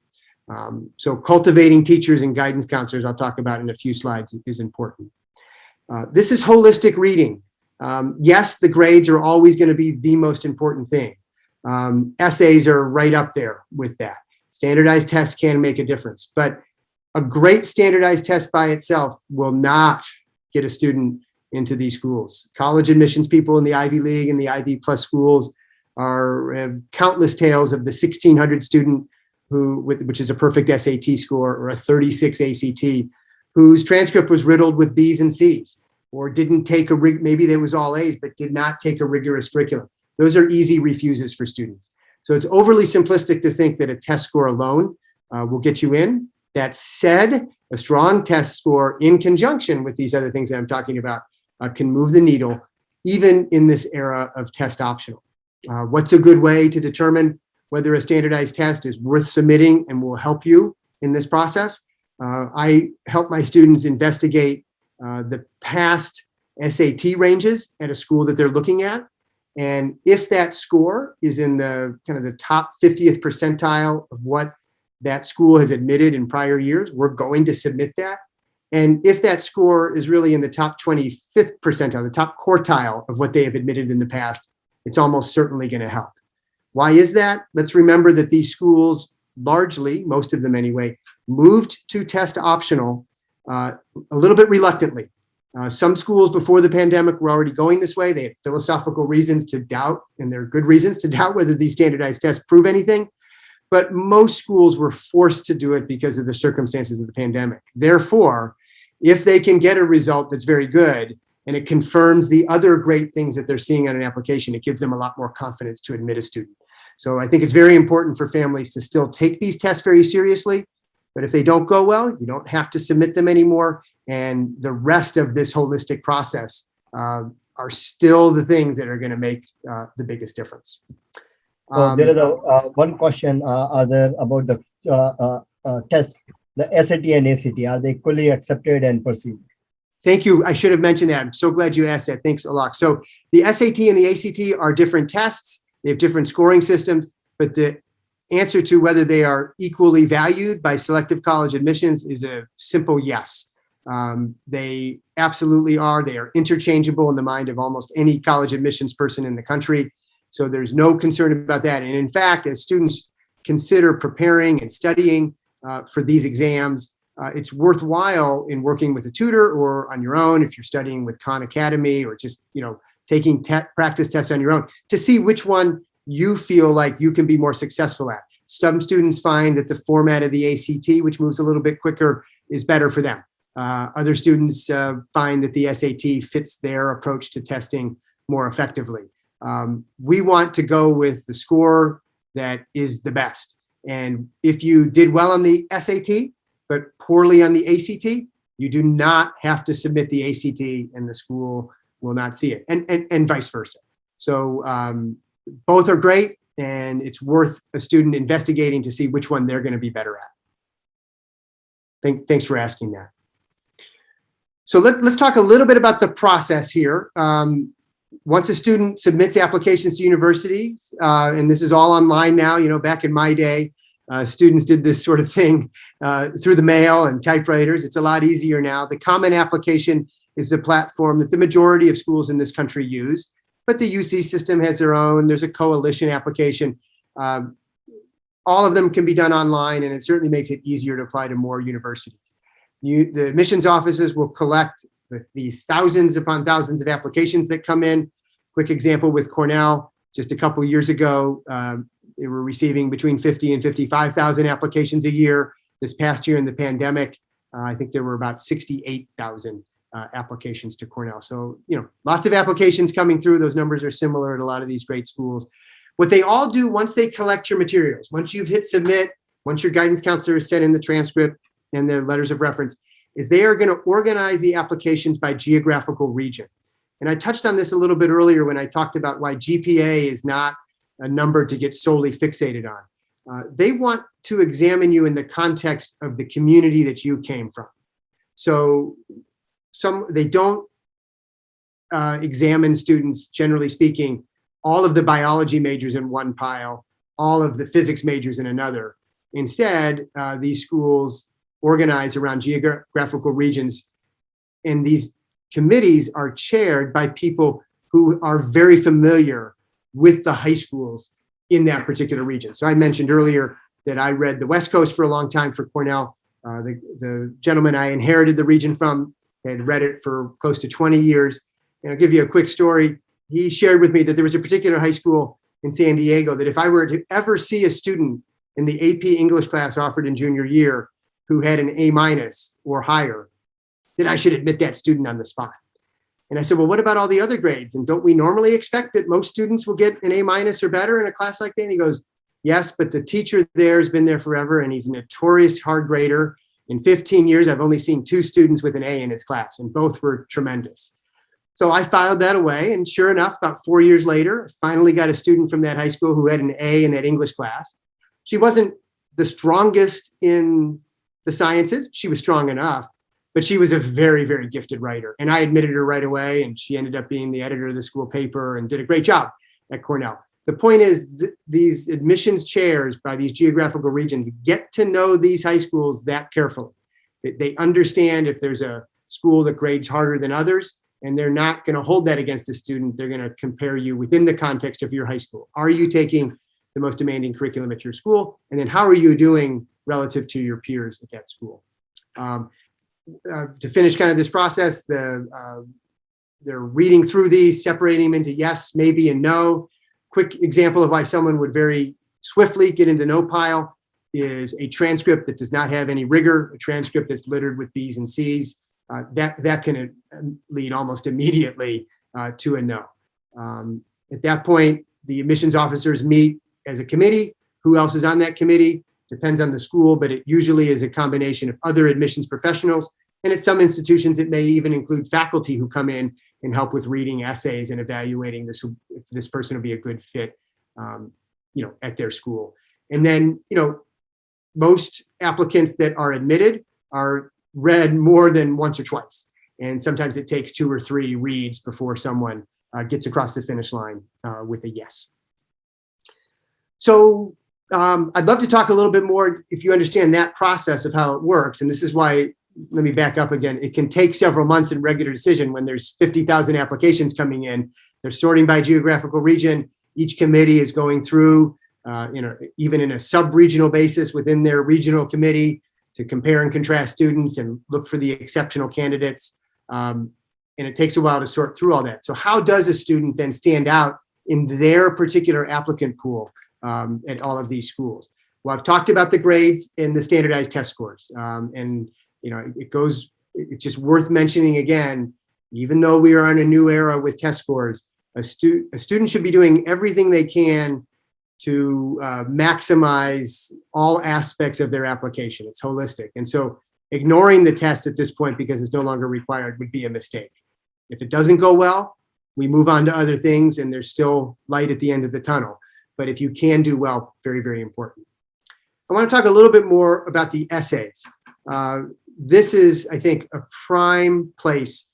So cultivating teachers and guidance counselors, I'll talk about in a few slides, is important. This is holistic reading. Yes, the grades are always going to be the most important thing. Essays are right up there with that. Standardized tests can make a difference, but a great standardized test by itself will not get a student into these schools. College admissions people in the Ivy League and the Ivy Plus schools have countless tales of the 1,600 student which is a perfect SAT score, or a 36 ACT, whose transcript was riddled with B's and C's, or didn't take maybe they was all A's, but did not take a rigorous curriculum. Those are easy refuses for students. So it's overly simplistic to think that a test score alone will get you in. That said, a strong test score in conjunction with these other things that I'm talking about can move the needle, even in this era of test optional. What's a good way to determine whether a standardized test is worth submitting and will help you in this process? I help my students investigate the past SAT ranges at a school that they're looking at. And if that score is in the kind of the top 50th percentile of what that school has admitted in prior years, we're going to submit that. And if that score is really in the top 25th percentile, the top quartile of what they have admitted in the past, it's almost certainly going to help. Why is that? Let's remember that these schools largely, most of them anyway, moved to test optional a little bit reluctantly. Some schools before the pandemic were already going this way. They had philosophical reasons to doubt, and there are good reasons to doubt whether these standardized tests prove anything. But most schools were forced to do it because of the circumstances of the pandemic. Therefore, if they can get a result that's very good and it confirms the other great things that they're seeing on an application, it gives them a lot more confidence to admit a student. So I think it's very important for families to still take these tests very seriously. But if they don't go well, you don't have to submit them anymore. And the rest of this holistic process are still the things that are going to make the biggest difference. So there is one question are there about the test, the SAT and ACT, are they equally accepted and perceived? Thank you. I should have mentioned that. I'm so glad you asked that. Thanks, Alok. So the SAT and the ACT are different tests. They have different scoring systems, but the answer to whether they are equally valued by selective college admissions is a simple yes. They absolutely are. They are interchangeable in the mind of almost any college admissions person in the country. So there's no concern about that. And in fact, as students consider preparing and studying for these exams, it's worthwhile in working with a tutor or on your own, if you're studying with Khan Academy or just, taking practice tests on your own, to see which one you feel like you can be more successful at. Some students find that the format of the ACT, which moves a little bit quicker, is better for them. Other students find that the SAT fits their approach to testing more effectively. We want to go with the score that is the best. And if you did well on the SAT, but poorly on the ACT, you do not have to submit the ACT and the school will not see it, and vice versa. So both are great, and it's worth a student investigating to see which one they're going to be better at. Thanks for asking that. So let's talk a little bit about the process here. Once a student submits applications to universities, and this is all online now, back in my day, students did this sort of thing through the mail and typewriters. It's a lot easier now. The Common Application is the platform that the majority of schools in this country use, but the UC system has their own. There's a coalition application. All of them can be done online, and it certainly makes it easier to apply to more universities. The admissions offices will collect these thousands upon thousands of applications that come in. Quick example with Cornell, just a couple years ago, they were receiving between 50 and 55,000 applications a year. This past year in the pandemic, I think there were about 68,000 applications to Cornell. So, lots of applications coming through. Those numbers are similar at a lot of these great schools. What they all do once they collect your materials, once you've hit submit, once your guidance counselor has sent in the transcript and the letters of reference, is they are going to organize the applications by geographical region. And I touched on this a little bit earlier when I talked about why GPA is not a number to get solely fixated on. They want to examine you in the context of the community that you came from. So they don't examine students, generally speaking, all of the biology majors in one pile, all of the physics majors in another. Instead, these schools organize around geographical regions, and these committees are chaired by people who are very familiar with the high schools in that particular region. So I mentioned earlier that I read the West Coast for a long time for Cornell. The gentleman I inherited the region from had read it for close to 20 years. And I'll give you a quick story. He shared with me that there was a particular high school in San Diego that if I were to ever see a student in the AP English class offered in junior year who had an A- or higher, that I should admit that student on the spot. And I said, well, what about all the other grades? And don't we normally expect that most students will get an A- or better in a class like that? And he goes, yes, but the teacher there has been there forever, and he's a notorious hard grader. In 15 years, I've only seen 2 students with an A in his class, and both were tremendous. So I filed that away, and sure enough, about 4 years later, I finally got a student from that high school who had an A in that English class. She wasn't the strongest in the sciences. She was strong enough, but she was a very, very gifted writer. And I admitted her right away, and she ended up being the editor of the school paper and did a great job at Cornell. The point is, these admissions chairs by these geographical regions get to know these high schools that carefully. They understand if there's a school that grades harder than others, and they're not going to hold that against a student. They're going to compare you within the context of your high school. Are you taking the most demanding curriculum at your school? And then how are you doing relative to your peers at that school? To finish kind of this process, they're reading through these, separating them into yes, maybe, and no. Quick example of why someone would very swiftly get into no pile is a transcript that does not have any rigor, a transcript that's littered with B's and C's. That can lead almost immediately to a no. At that point, the admissions officers meet as a committee. Who else is on that committee? Depends on the school, but it usually is a combination of other admissions professionals. And at some institutions, it may even include faculty who come in and help with reading essays and evaluating this person will be a good fit, at their school. And then, most applicants that are admitted are read more than once or twice. And sometimes it takes 2 or 3 reads before someone gets across the finish line with a yes. So I'd love to talk a little bit more if you understand that process of how it works. And this is why, let me back up again. It can take several months in regular decision when there's 50,000 applications coming in. They're sorting by geographical region. Each committee is going through, even in a sub-regional basis within their regional committee to compare and contrast students and look for the exceptional candidates. And it takes a while to sort through all that. So how does a student then stand out in their particular applicant pool at all of these schools? Well, I've talked about the grades and the standardized test scores. It's just worth mentioning again, even though we are in a new era with test scores, a student should be doing everything they can to maximize all aspects of their application. It's holistic. And so ignoring the test at this point because it's no longer required would be a mistake. If it doesn't go well, we move on to other things and there's still light at the end of the tunnel. But if you can do well, very, very important. I want to talk a little bit more about the essays. This is, I think, a prime place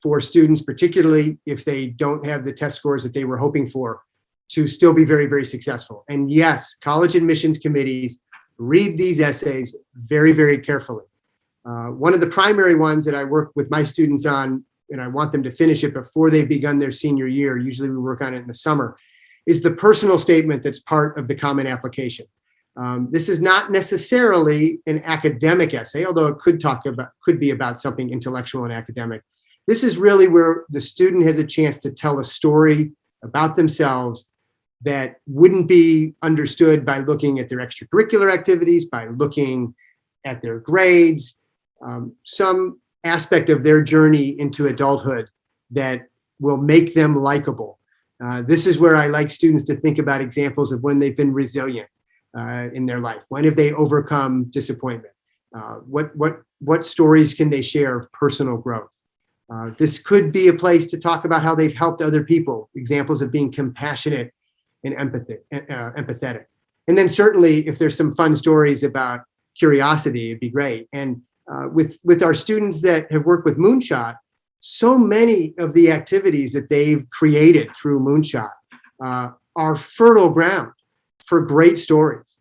for students, particularly if they don't have the test scores that they were hoping for, to still be very, very successful. And yes, college admissions committees read these essays very, very carefully. One of the primary ones that I work with my students on, and I want them to finish it before they've begun their senior year, usually we work on it in the summer, is the personal statement that's part of the common application. This is not necessarily an academic essay, although it could be about something intellectual and academic. This is really where the student has a chance to tell a story about themselves that wouldn't be understood by looking at their extracurricular activities, by looking at their grades, some aspect of their journey into adulthood that will make them likable. This is where I like students to think about examples of when they've been resilient in their life. When have they overcome disappointment? What stories can they share of personal growth? This could be a place to talk about how they've helped other people, examples of being compassionate and empathetic. And then certainly if there's some fun stories about curiosity, it'd be great. And with our students that have worked with Moonshot, so many of the activities that they've created through Moonshot are fertile ground for great stories.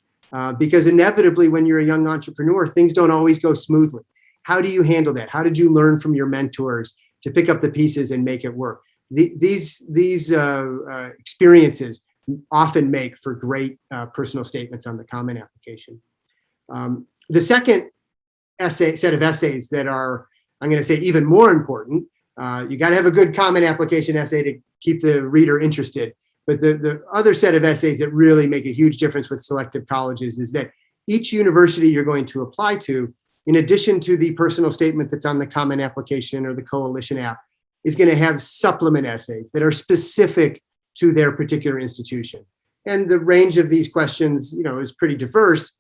Because inevitably when you're a young entrepreneur, things don't always go smoothly. How do you handle that? How did you learn from your mentors to pick up the pieces and make it work? These experiences often make for great personal statements on the comment application. The second set of essays that are, I'm going to say, even more important, you got to have a good comment application essay to keep the reader interested. But the other set of essays that really make a huge difference with selective colleges is that each university you're going to apply to, in addition to the personal statement that's on the comment application or the coalition app, is going to have supplement essays that are specific to their particular institution. And the range of these questions, is pretty diverse,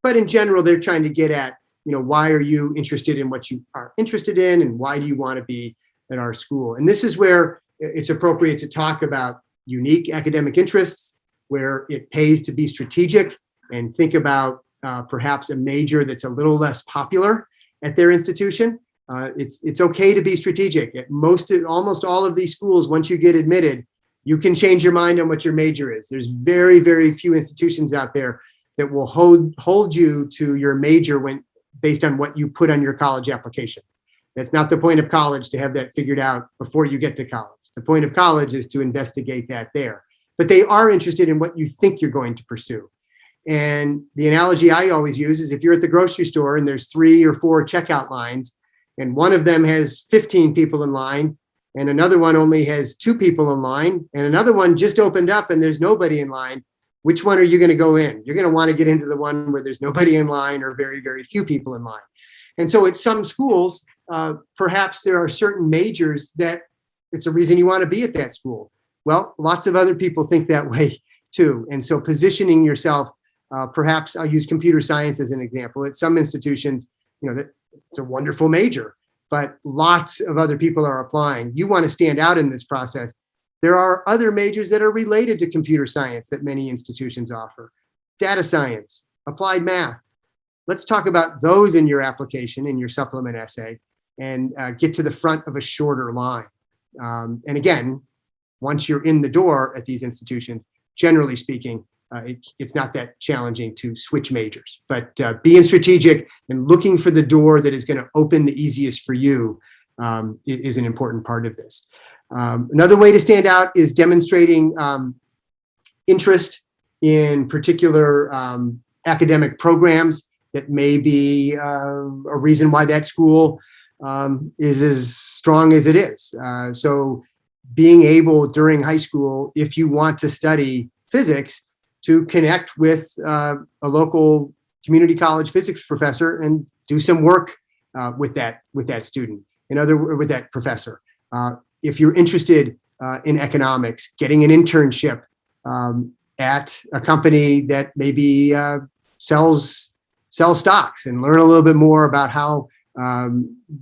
but in general, they're trying to get at, why are you interested in what you are interested in and why do you want to be at our school? And this is where it's appropriate to talk about unique academic interests, where it pays to be strategic and think about perhaps a major that's a little less popular at their institution. It's okay to be strategic. At almost all of these schools, once you get admitted, you can change your mind on what your major is. There's very, very few institutions out there that will hold you to your major based on what you put on your college application. That's not the point of college, to have that figured out before you get to college. The point of college is to investigate that there. But they are interested in what you think you're going to pursue. And the analogy I always use is if you're at the grocery store and there's 3 or 4 checkout lines, and one of them has 15 people in line, and another one only has 2 people in line, and another one just opened up and there's nobody in line, which one are you going to go in? You're going to want to get into the one where there's nobody in line or very, very few people in line. And so at some schools, perhaps there are certain majors that it's a reason you want to be at that school. Well, lots of other people think that way too. And so positioning yourself, perhaps I'll use computer science as an example. At some institutions, that it's a wonderful major, but lots of other people are applying. You want to stand out in this process. There are other majors that are related to computer science that many institutions offer. Data science, applied math. Let's talk about those in your application, in your supplement essay, and get to the front of a shorter line. And again, once you're in the door at these institutions, generally speaking, it's not that challenging to switch majors. But being strategic and looking for the door that is going to open the easiest for you is an important part of this. Another way to stand out is demonstrating interest in particular academic programs that may be a reason why that school is as strong as it is. So being able during high school, if you want to study physics, to connect with a local community college physics professor and do some work with that student, with that professor. If you're interested in economics, getting an internship at a company that maybe sells stocks and learn a little bit more about how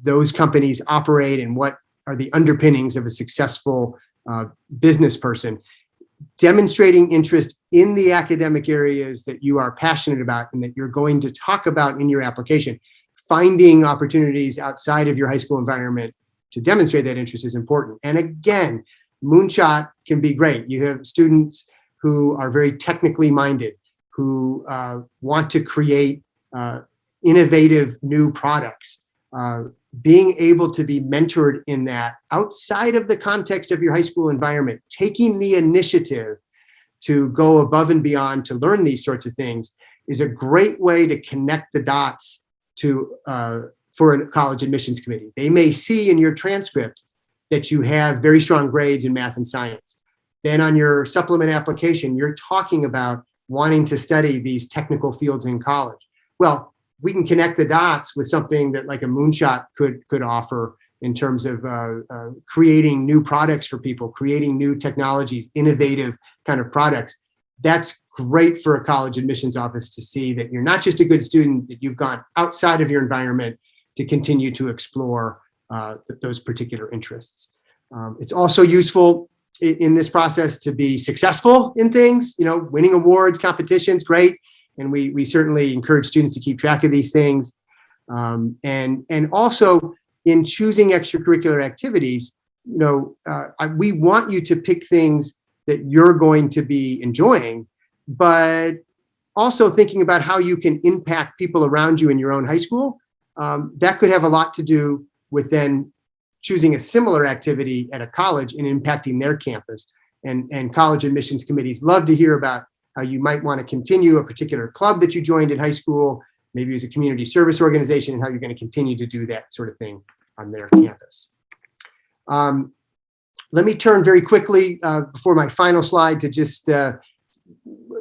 those companies operate and what are the underpinnings of a successful business person. Demonstrating interest in the academic areas that you are passionate about and that you're going to talk about in your application. Finding opportunities outside of your high school environment to demonstrate that interest is important. And again, Moonshot can be great. You have students who are very technically minded, who want to create innovative new products. Being able to be mentored in that outside of the context of your high school environment, taking the initiative to go above and beyond to learn these sorts of things is a great way to connect the dots for a college admissions committee. They may see in your transcript that you have very strong grades in math and science. Then on your supplement application, you're talking about wanting to study these technical fields in college. Well, we can connect the dots with something that like a Moonshot could offer in terms of creating new products for people, creating new technologies, innovative kind of products. That's great for a college admissions office to see that you're not just a good student, that you've gone outside of your environment to continue to explore those particular interests. It's also useful in this process to be successful in things, winning awards, competitions, great. And we certainly encourage students to keep track of these things. And also in choosing extracurricular activities, we want you to pick things that you're going to be enjoying, but also thinking about how you can impact people around you in your own high school. That could have a lot to do with then choosing a similar activity at a college and impacting their campus. And college admissions committees love to hear about how you might want to continue a particular club that you joined in high school, maybe as a community service organization, and how you're going to continue to do that sort of thing on their campus. Let me turn very quickly before my final slide to just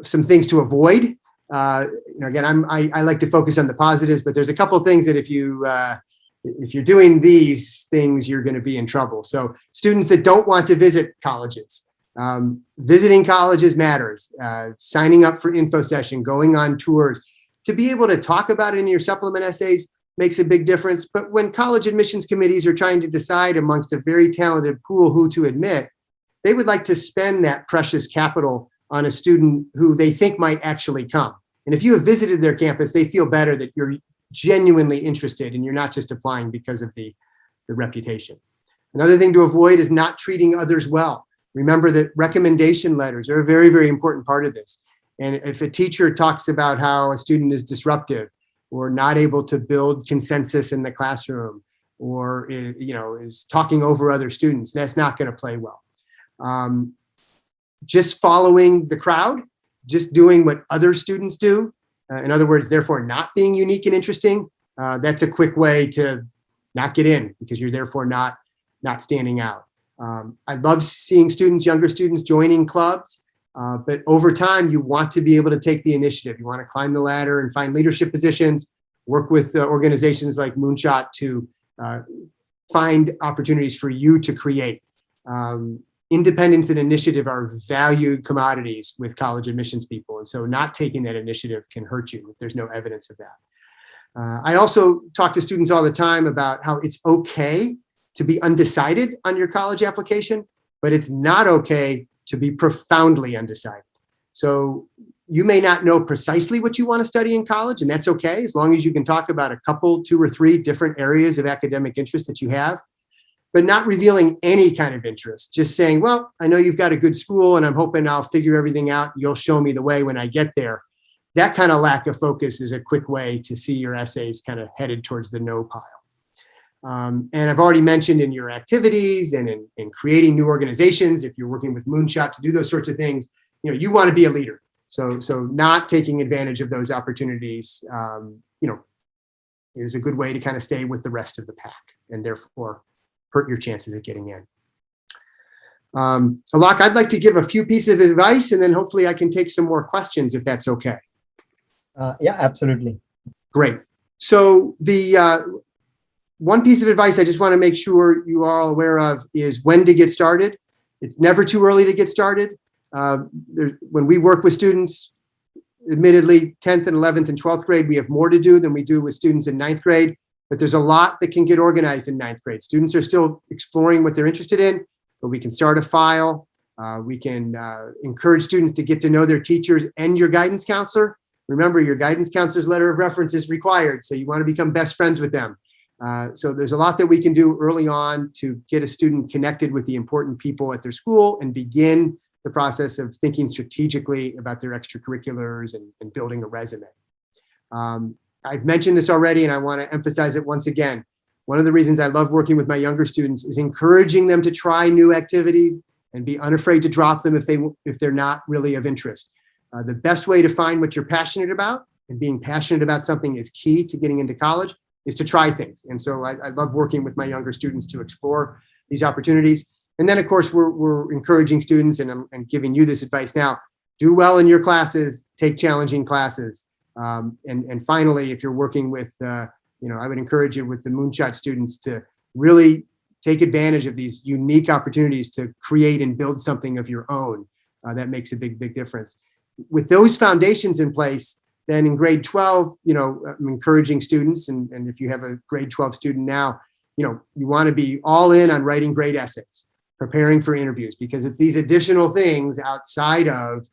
some things to avoid. Again, I like to focus on the positives, but there's a couple of things that if you're doing these things, you're going to be in trouble. So students that don't want to visit colleges, visiting colleges matters. Signing up for info session, going on tours, to be able to talk about it in your supplement essays makes a big difference. But when college admissions committees are trying to decide amongst a very talented pool who to admit, they would like to spend that precious capital on a student who they think might actually come. And if you have visited their campus, they feel better that you're genuinely interested and you're not just applying because of the reputation. Another thing to avoid is not treating others well. Remember that recommendation letters are a very, very important part of this. And if a teacher talks about how a student is disruptive or not able to build consensus in the classroom, or is talking over other students, that's not going to play well. Just following the crowd, just doing what other students do, in other words, therefore not being unique and interesting, that's a quick way to not get in because you're therefore not standing out. I love seeing younger students joining clubs, but over time you want to be able to take the initiative. You want to climb the ladder and find leadership positions, work with organizations like Moonshot to find opportunities for you to create. Independence and initiative are valued commodities with college admissions people. And so not taking that initiative can hurt you if there's no evidence of that. I also talk to students all the time about how it's okay to be undecided on your college application, but it's not okay to be profoundly undecided. So you may not know precisely what you want to study in college, and that's okay, as long as you can talk about a couple, 2 or 3 different areas of academic interest that you have, but not revealing any kind of interest. Just saying, well, I know you've got a good school and I'm hoping I'll figure everything out. You'll show me the way when I get there. That kind of lack of focus is a quick way to see your essays kind of headed towards the no pile. And I've already mentioned in your activities and in creating new organizations, if you're working with Moonshot to do those sorts of things, you want to be a leader. So not taking advantage of those opportunities, is a good way to kind of stay with the rest of the pack and therefore hurt your chances of getting in. Alok, I'd like to give a few pieces of advice and then hopefully I can take some more questions if that's okay. Yeah, absolutely. Great. So the one piece of advice I just want to make sure you are all aware of is when to get started. It's never too early to get started. When we work with students, admittedly, 10th and 11th and 12th grade, we have more to do than we do with students in 9th grade, but there's a lot that can get organized in 9th grade. Students are still exploring what they're interested in, but we can start a file. We can encourage students to get to know their teachers and your guidance counselor. Remember, your guidance counselor's letter of reference is required, so you want to become best friends with them. So there's a lot that we can do early on to get a student connected with the important people at their school and begin the process of thinking strategically about their extracurriculars and building a resume. I've mentioned this already, and I want to emphasize it once again. One of the reasons I love working with my younger students is encouraging them to try new activities and be unafraid to drop them if they're not really of interest. The best way to find what you're passionate about, and being passionate about something is key to getting into college, is to try things. And so I love working with my younger students to explore these opportunities. And then, of course, we're encouraging students, and I'm giving you this advice now, do well in your classes, take challenging classes. And finally, if you're working with, I would encourage you with the Moonshot students to really take advantage of these unique opportunities to create and build something of your own. That makes a big, big difference. With those foundations in place, then in grade 12, I'm encouraging students, and if you have a grade 12 student now, you want to be all in on writing great essays, preparing for interviews, because it's these additional things outside of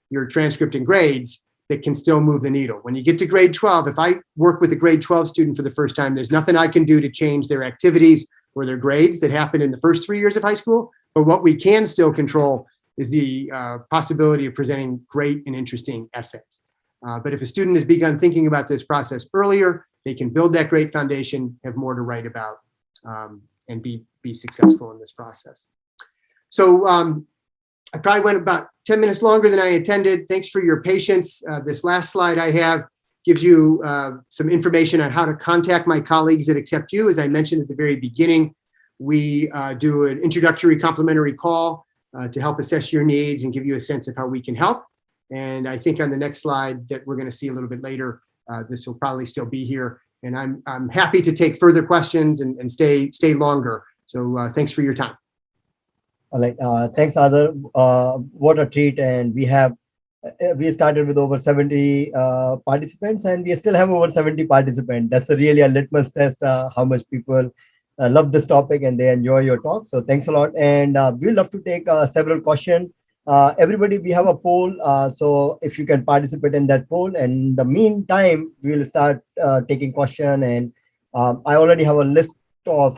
your transcript and grades that can still move the needle. When you get to grade 12, if I work with a grade 12 student for the first time, there's nothing I can do to change their activities or their grades that happened in the first 3 years of high school. But what we can still control is the possibility of presenting great and interesting essays. But if a student has begun thinking about this process earlier, they can build that great foundation, have more to write about, and be successful in this process. So I probably went about 10 minutes longer than I intended. Thanks for your patience. This last slide I have gives you some information on how to contact my colleagues at AcceptU. As I mentioned at the very beginning, we do an introductory complimentary call to help assess your needs and give you a sense of how we can help. And I think on the next slide that we're going to see a little bit later, this will probably still be here. And I'm happy to take further questions and stay longer. So thanks for your time. All right. Thanks, Adar. What a treat. And we started with over 70 participants, and we still have over 70 participants. That's really a litmus test how much people love this topic and they enjoy your talk. So thanks a lot. And we'd love to take several questions. Everybody, we have a poll. So if you can participate in that poll, and in the meantime, we'll start taking questions. And I already have a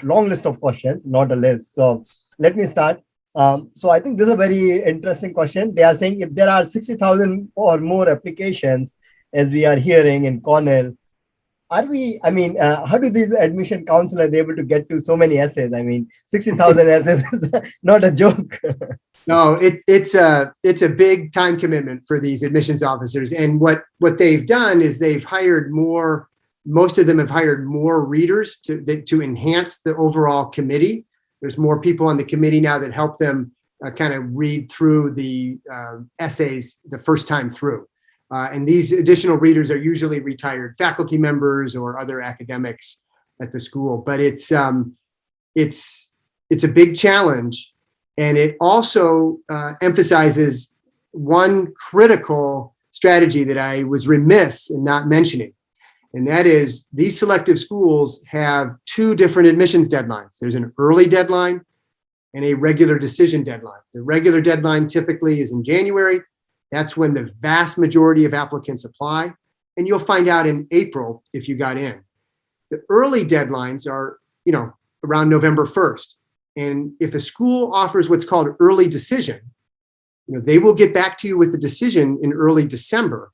long list of questions, not a list. So let me start. So I think this is a very interesting question. They are saying if there are 60,000 or more applications, as we are hearing in Cornell, how do these admission counselors able to get to so many essays? 60,000 essays is not a joke. No, it's a big time commitment for these admissions officers. And what they've done is they've hired more. Most of them have hired more readers to enhance the overall committee. There's more people on the committee now that help them kind of read through the essays the first time through. And these additional readers are usually retired faculty members or other academics at the school. But it's a big challenge. And it also emphasizes one critical strategy that I was remiss in not mentioning. And that is these selective schools have two different admissions deadlines. There's an early deadline and a regular decision deadline. The regular deadline typically is in January. That's when the vast majority of applicants apply. And you'll find out in April if you got in. The early deadlines are, around November 1st. And if a school offers what's called early decision, they will get back to you with the decision in early December.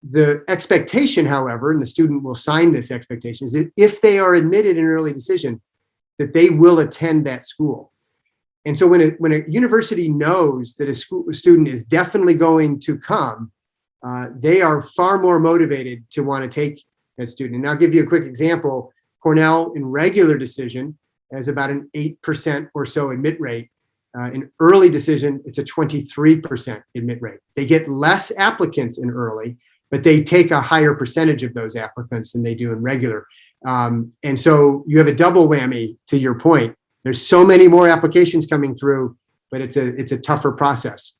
The expectation, however, and the student will sign this expectation, is that if they are admitted in early decision, that they will attend that school. And so when a university knows that a student is definitely going to come, they are far more motivated to want to take that student. And I'll give you a quick example. Cornell in regular decision has about an 8% or so admit rate. In early decision, it's a 23% admit rate. They get less applicants in early, but they take a higher percentage of those applicants than they do in regular. And so you have a double whammy to your point. There's so many more applications coming through, but it's a tougher process.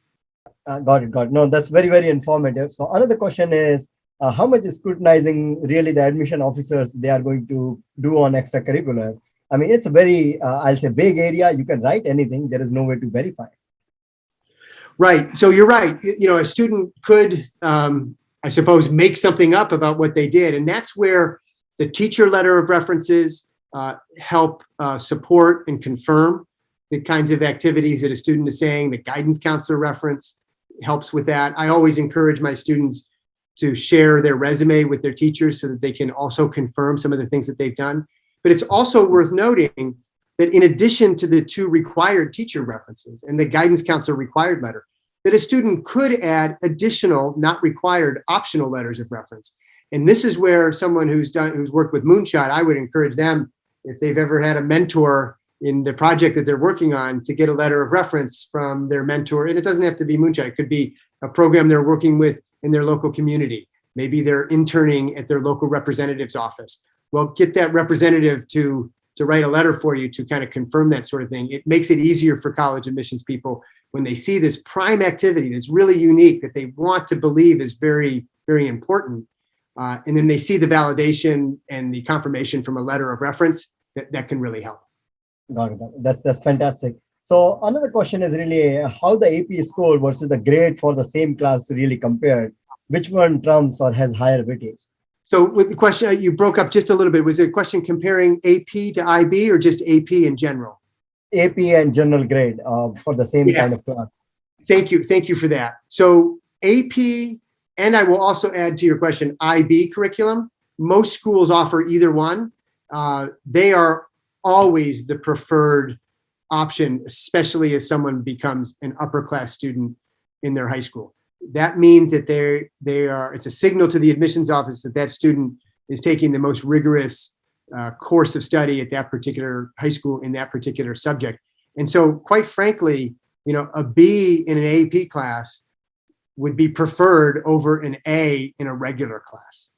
Got it. No, that's very, very informative. So another question is, how much is scrutinizing really the admission officers they are going to do on extracurricular? It's a very, I'll say, vague area. You can write anything. There is no way to verify. Right. So you're right. A student could, I suppose, make something up about what they did. And that's where the teacher letter of references help support and confirm the kinds of activities that a student is saying. The guidance counselor reference helps with that. I always encourage my students to share their resume with their teachers so that they can also confirm some of the things that they've done. But it's also worth noting that in addition to the two required teacher references and the guidance counselor required letter, that a student could add additional, not required, optional letters of reference. And this is where someone who's worked with Moonshot, I would encourage them, if they've ever had a mentor in the project that they're working on, to get a letter of reference from their mentor. And it doesn't have to be Moonshot. It could be a program they're working with in their local community. Maybe they're interning at their local representative's office. Well, get that representative to write a letter for you to kind of confirm that sort of thing. It makes it easier for college admissions people when they see this prime activity that's really unique, that they want to believe is very, very important. And then they see the validation and the confirmation from a letter of reference. that can really help. Got it. That's fantastic. So another question is really how the AP score versus the grade for the same class really compared. Which one trumps or has higher weightage? So with the question, you broke up just a little bit. Was it a question comparing AP to IB or just AP in general? AP and general grade for the same kind of class. Thank you for that. So AP, and I will also add to your question, IB curriculum. Most schools offer either one. They are always the preferred option, especially as someone becomes an upper class student in their high school. That means that it's a signal to the admissions office that that student is taking the most rigorous course of study at that particular high school in that particular subject. And so quite frankly, a B in an AP class would be preferred over an A in a regular class.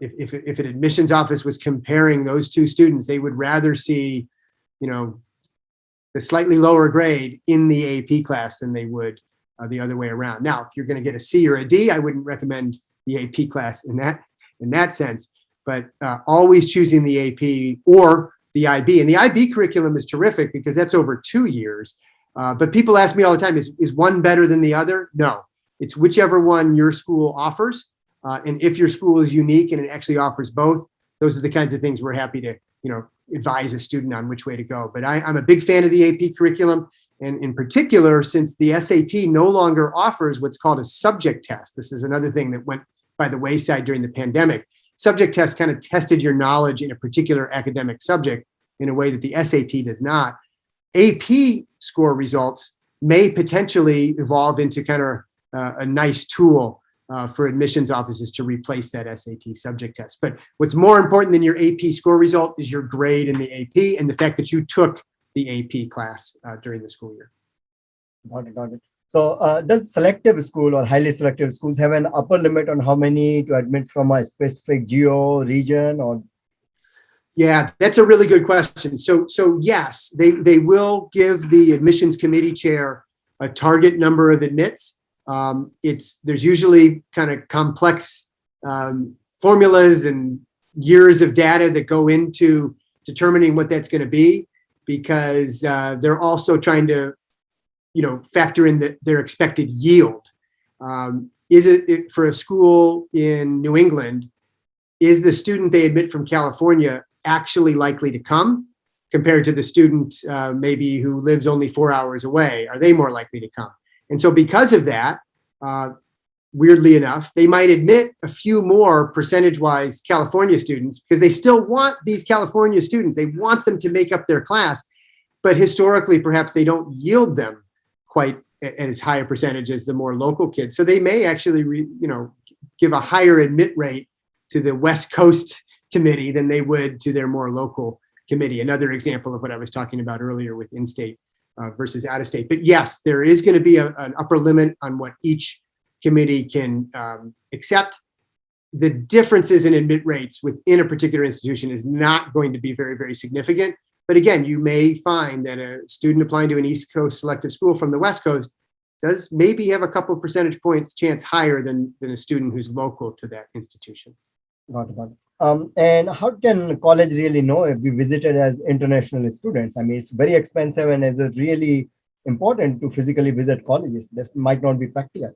If an admissions office was comparing those two students, they would rather see, the slightly lower grade in the AP class than they would the other way around. Now, if you're going to get a C or a D, I wouldn't recommend the AP class in that sense, but always choosing the AP or the IB. And the IB curriculum is terrific because that's over 2 years. But people ask me all the time, is one better than the other? No, it's whichever one your school offers. And if your school is unique and it actually offers both, those are the kinds of things we're happy to, advise a student on which way to go. But I'm a big fan of the AP curriculum. And in particular, since the SAT no longer offers what's called a subject test, this is another thing that went by the wayside during the pandemic. Subject tests kind of tested your knowledge in a particular academic subject in a way that the SAT does not. AP score results may potentially evolve into kind of a nice tool for admissions offices to replace that SAT subject test. But what's more important than your AP score result is your grade in the AP and the fact that you took the AP class during the school year. Got it. So does selective school or highly selective schools have an upper limit on how many to admit from a specific geo region or? Yeah, that's a really good question. So yes, they will give the admissions committee chair a target number of admits. There's usually kind of complex formulas and years of data that go into determining what that's going to be, because they're also trying to, factor in their expected yield. Is it for a school in New England, is the student they admit from California actually likely to come compared to the student maybe who lives only 4 hours away? Are they more likely to come? And so because of that, weirdly enough, they might admit a few more percentage-wise California students because they still want these California students. They want them to make up their class, but historically, perhaps they don't yield them quite at as high a percentage as the more local kids. So they may actually, give a higher admit rate to the West Coast committee than they would to their more local committee. Another example of what I was talking about earlier with in-state versus out-of-state. But yes, there is going to be an upper limit on what each committee can accept. The differences in admit rates within a particular institution is not going to be very, very significant. But again, you may find that a student applying to an East Coast selective school from the West Coast does maybe have a couple of percentage points chance higher than a student who's local to that institution. Got it. And how can college really know if we visited as international students? I mean, it's very expensive and it's really important to physically visit colleges. That might not be practical.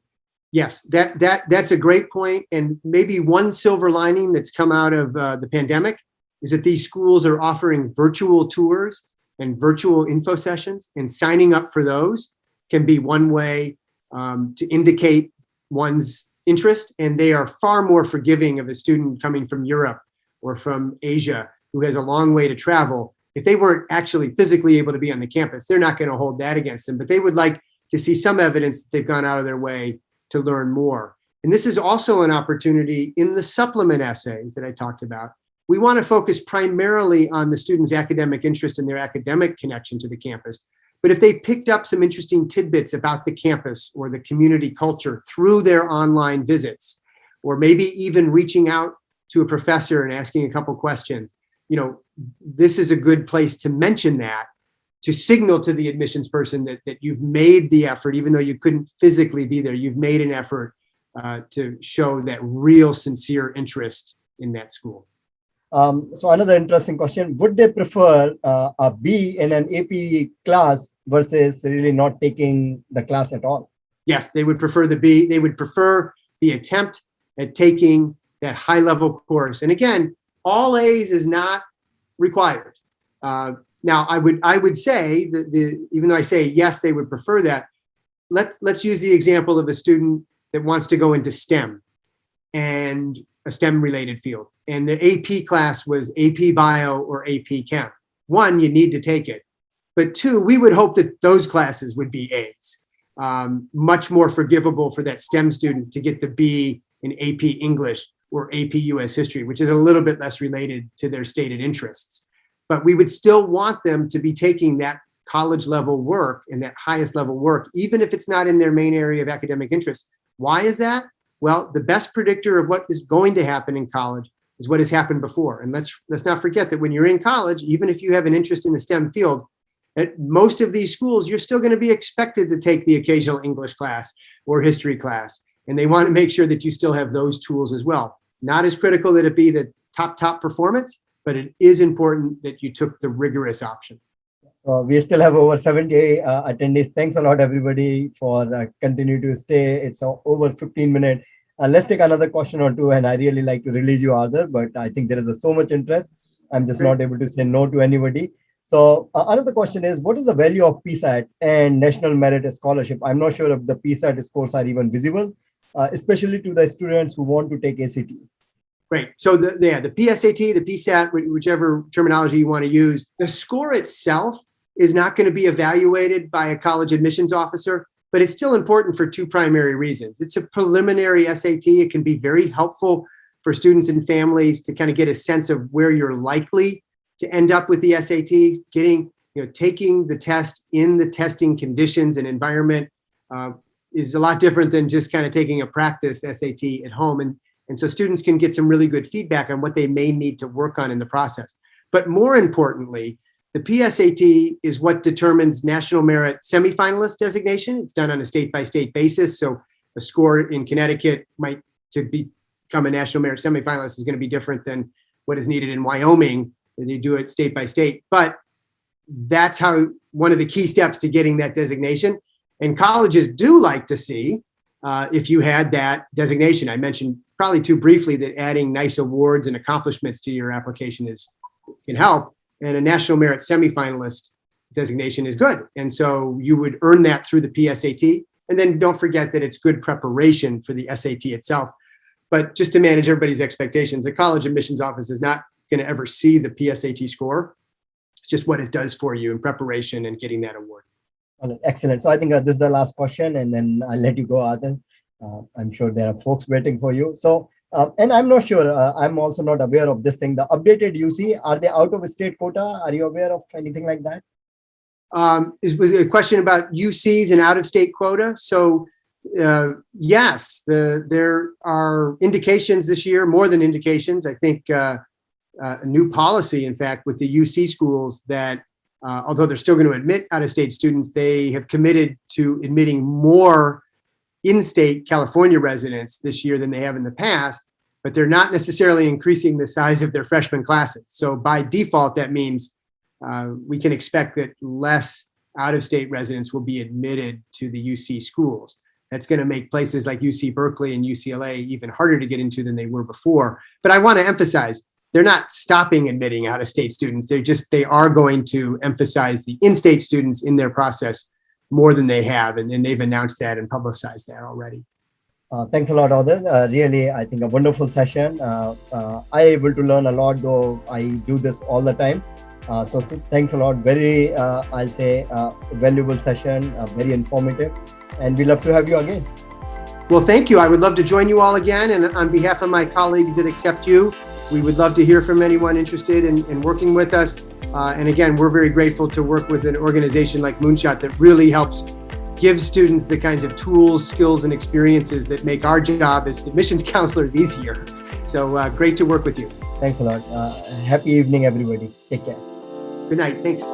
Yes, that's a great point. And maybe one silver lining that's come out of the pandemic is that these schools are offering virtual tours and virtual info sessions, and signing up for those can be one way to indicate one's interest. And they are far more forgiving of a student coming from Europe or from Asia who has a long way to travel. If they weren't actually physically able to be on the campus, they're not going to hold that against them, but they would like to see some evidence that they've gone out of their way to learn more. And this is also an opportunity in the supplement essays that I talked about. We want to focus primarily on the student's academic interest and their academic connection to the campus. But if they picked up some interesting tidbits about the campus or the community culture through their online visits, or maybe even reaching out to a professor and asking a couple questions, this is a good place to mention that, to signal to the admissions person that you've made the effort, even though you couldn't physically be there, you've made an effort to show that real sincere interest in that school. So another interesting question, would they prefer a B in an AP class versus really not taking the class at all? Yes, they would prefer the B. They would prefer the attempt at taking that high-level course. And again, all A's is not required. Now, I would say that even though I say yes, they would prefer that. Let's use the example of a student that wants to go into STEM and a STEM-related field, and the AP class was AP Bio or AP Chem. One, you need to take it, but two, we would hope that those classes would be A's. Much more forgivable for that STEM student to get the B in AP English or AP US History, which is a little bit less related to their stated interests. But we would still want them to be taking that college level work and that highest level work, even if it's not in their main area of academic interest. Why is that? Well, the best predictor of what is going to happen in college is what has happened before. And let's not forget that when you're in college, even if you have an interest in the STEM field, at most of these schools, you're still going to be expected to take the occasional English class or history class. And they want to make sure that you still have those tools as well. Not as critical that it be the top performance, but it is important that you took the rigorous option. So we still have over 70 attendees. Thanks a lot, everybody, for continue to stay. It's over 15 minutes. Let's take another question or two, and I really like to release you, Arthur, but I think there is so much interest. I'm just not able to say no to anybody. So another question is, what is the value of Psat and National Merit Scholarship? I'm not sure if the Psat scores are even visible, especially to the students who want to take ACT. Great. So the PSAT, the Psat, whichever terminology you want to use, the score itself is not going to be evaluated by a college admissions officer, but it's still important for two primary reasons. It's a preliminary SAT. It can be very helpful for students and families to kind of get a sense of where you're likely to end up with the SAT. Taking the test in the testing conditions and environment is a lot different than just kind of taking a practice SAT at home. And so students can get some really good feedback on what they may need to work on in the process. But more importantly, the PSAT is what determines National Merit Semifinalist designation. It's done on a state-by-state basis. So a score in Connecticut to become a National Merit Semifinalist is going to be different than what is needed in Wyoming. They do it state by state. But that's how one of the key steps to getting that designation. And colleges do like to see if you had that designation. I mentioned probably too briefly that adding nice awards and accomplishments to your application can help. And a National Merit Semifinalist designation is good. And so you would earn that through the PSAT. And then don't forget that it's good preparation for the SAT itself. But just to manage everybody's expectations, the college admissions office is not going to ever see the PSAT score. It's just what it does for you in preparation and getting that award. Excellent. So I think this is the last question, and then I'll let you go, Arthur. I'm sure there are folks waiting for you. So, and I'm not sure, I'm also not aware of this thing. The updated UC, are they out of state quota? Are you aware of anything like that? Was a question about UCs and out of state quota. So yes, there are indications this year, more than indications. I think a new policy, in fact, with the UC schools that although they're still going to admit out-of-state students, they have committed to admitting more in-state California residents this year than they have in the past, but they're not necessarily increasing the size of their freshman classes. So by default, that means we can expect that less out-of-state residents will be admitted to the UC schools. That's going to make places like UC Berkeley and UCLA even harder to get into than they were before. But I want to emphasize, they're not stopping admitting out-of-state students. They are going to emphasize the in-state students in their process more than they have. And they've announced that and publicized that already. Thanks a lot, Arthur. Really, I think a wonderful session. I'm able to learn a lot, though I do this all the time. So thanks a lot. Very, I'll say, valuable session, very informative. And we'd love to have you again. Well, thank you. I would love to join you all again. And on behalf of my colleagues at AcceptU, we would love to hear from anyone interested in working with us. And again, we're very grateful to work with an organization like Moonshot that really helps give students the kinds of tools, skills, and experiences that make our job as admissions counselors easier. So great to work with you. Thanks a lot. Happy evening, everybody. Take care. Good night. Thanks.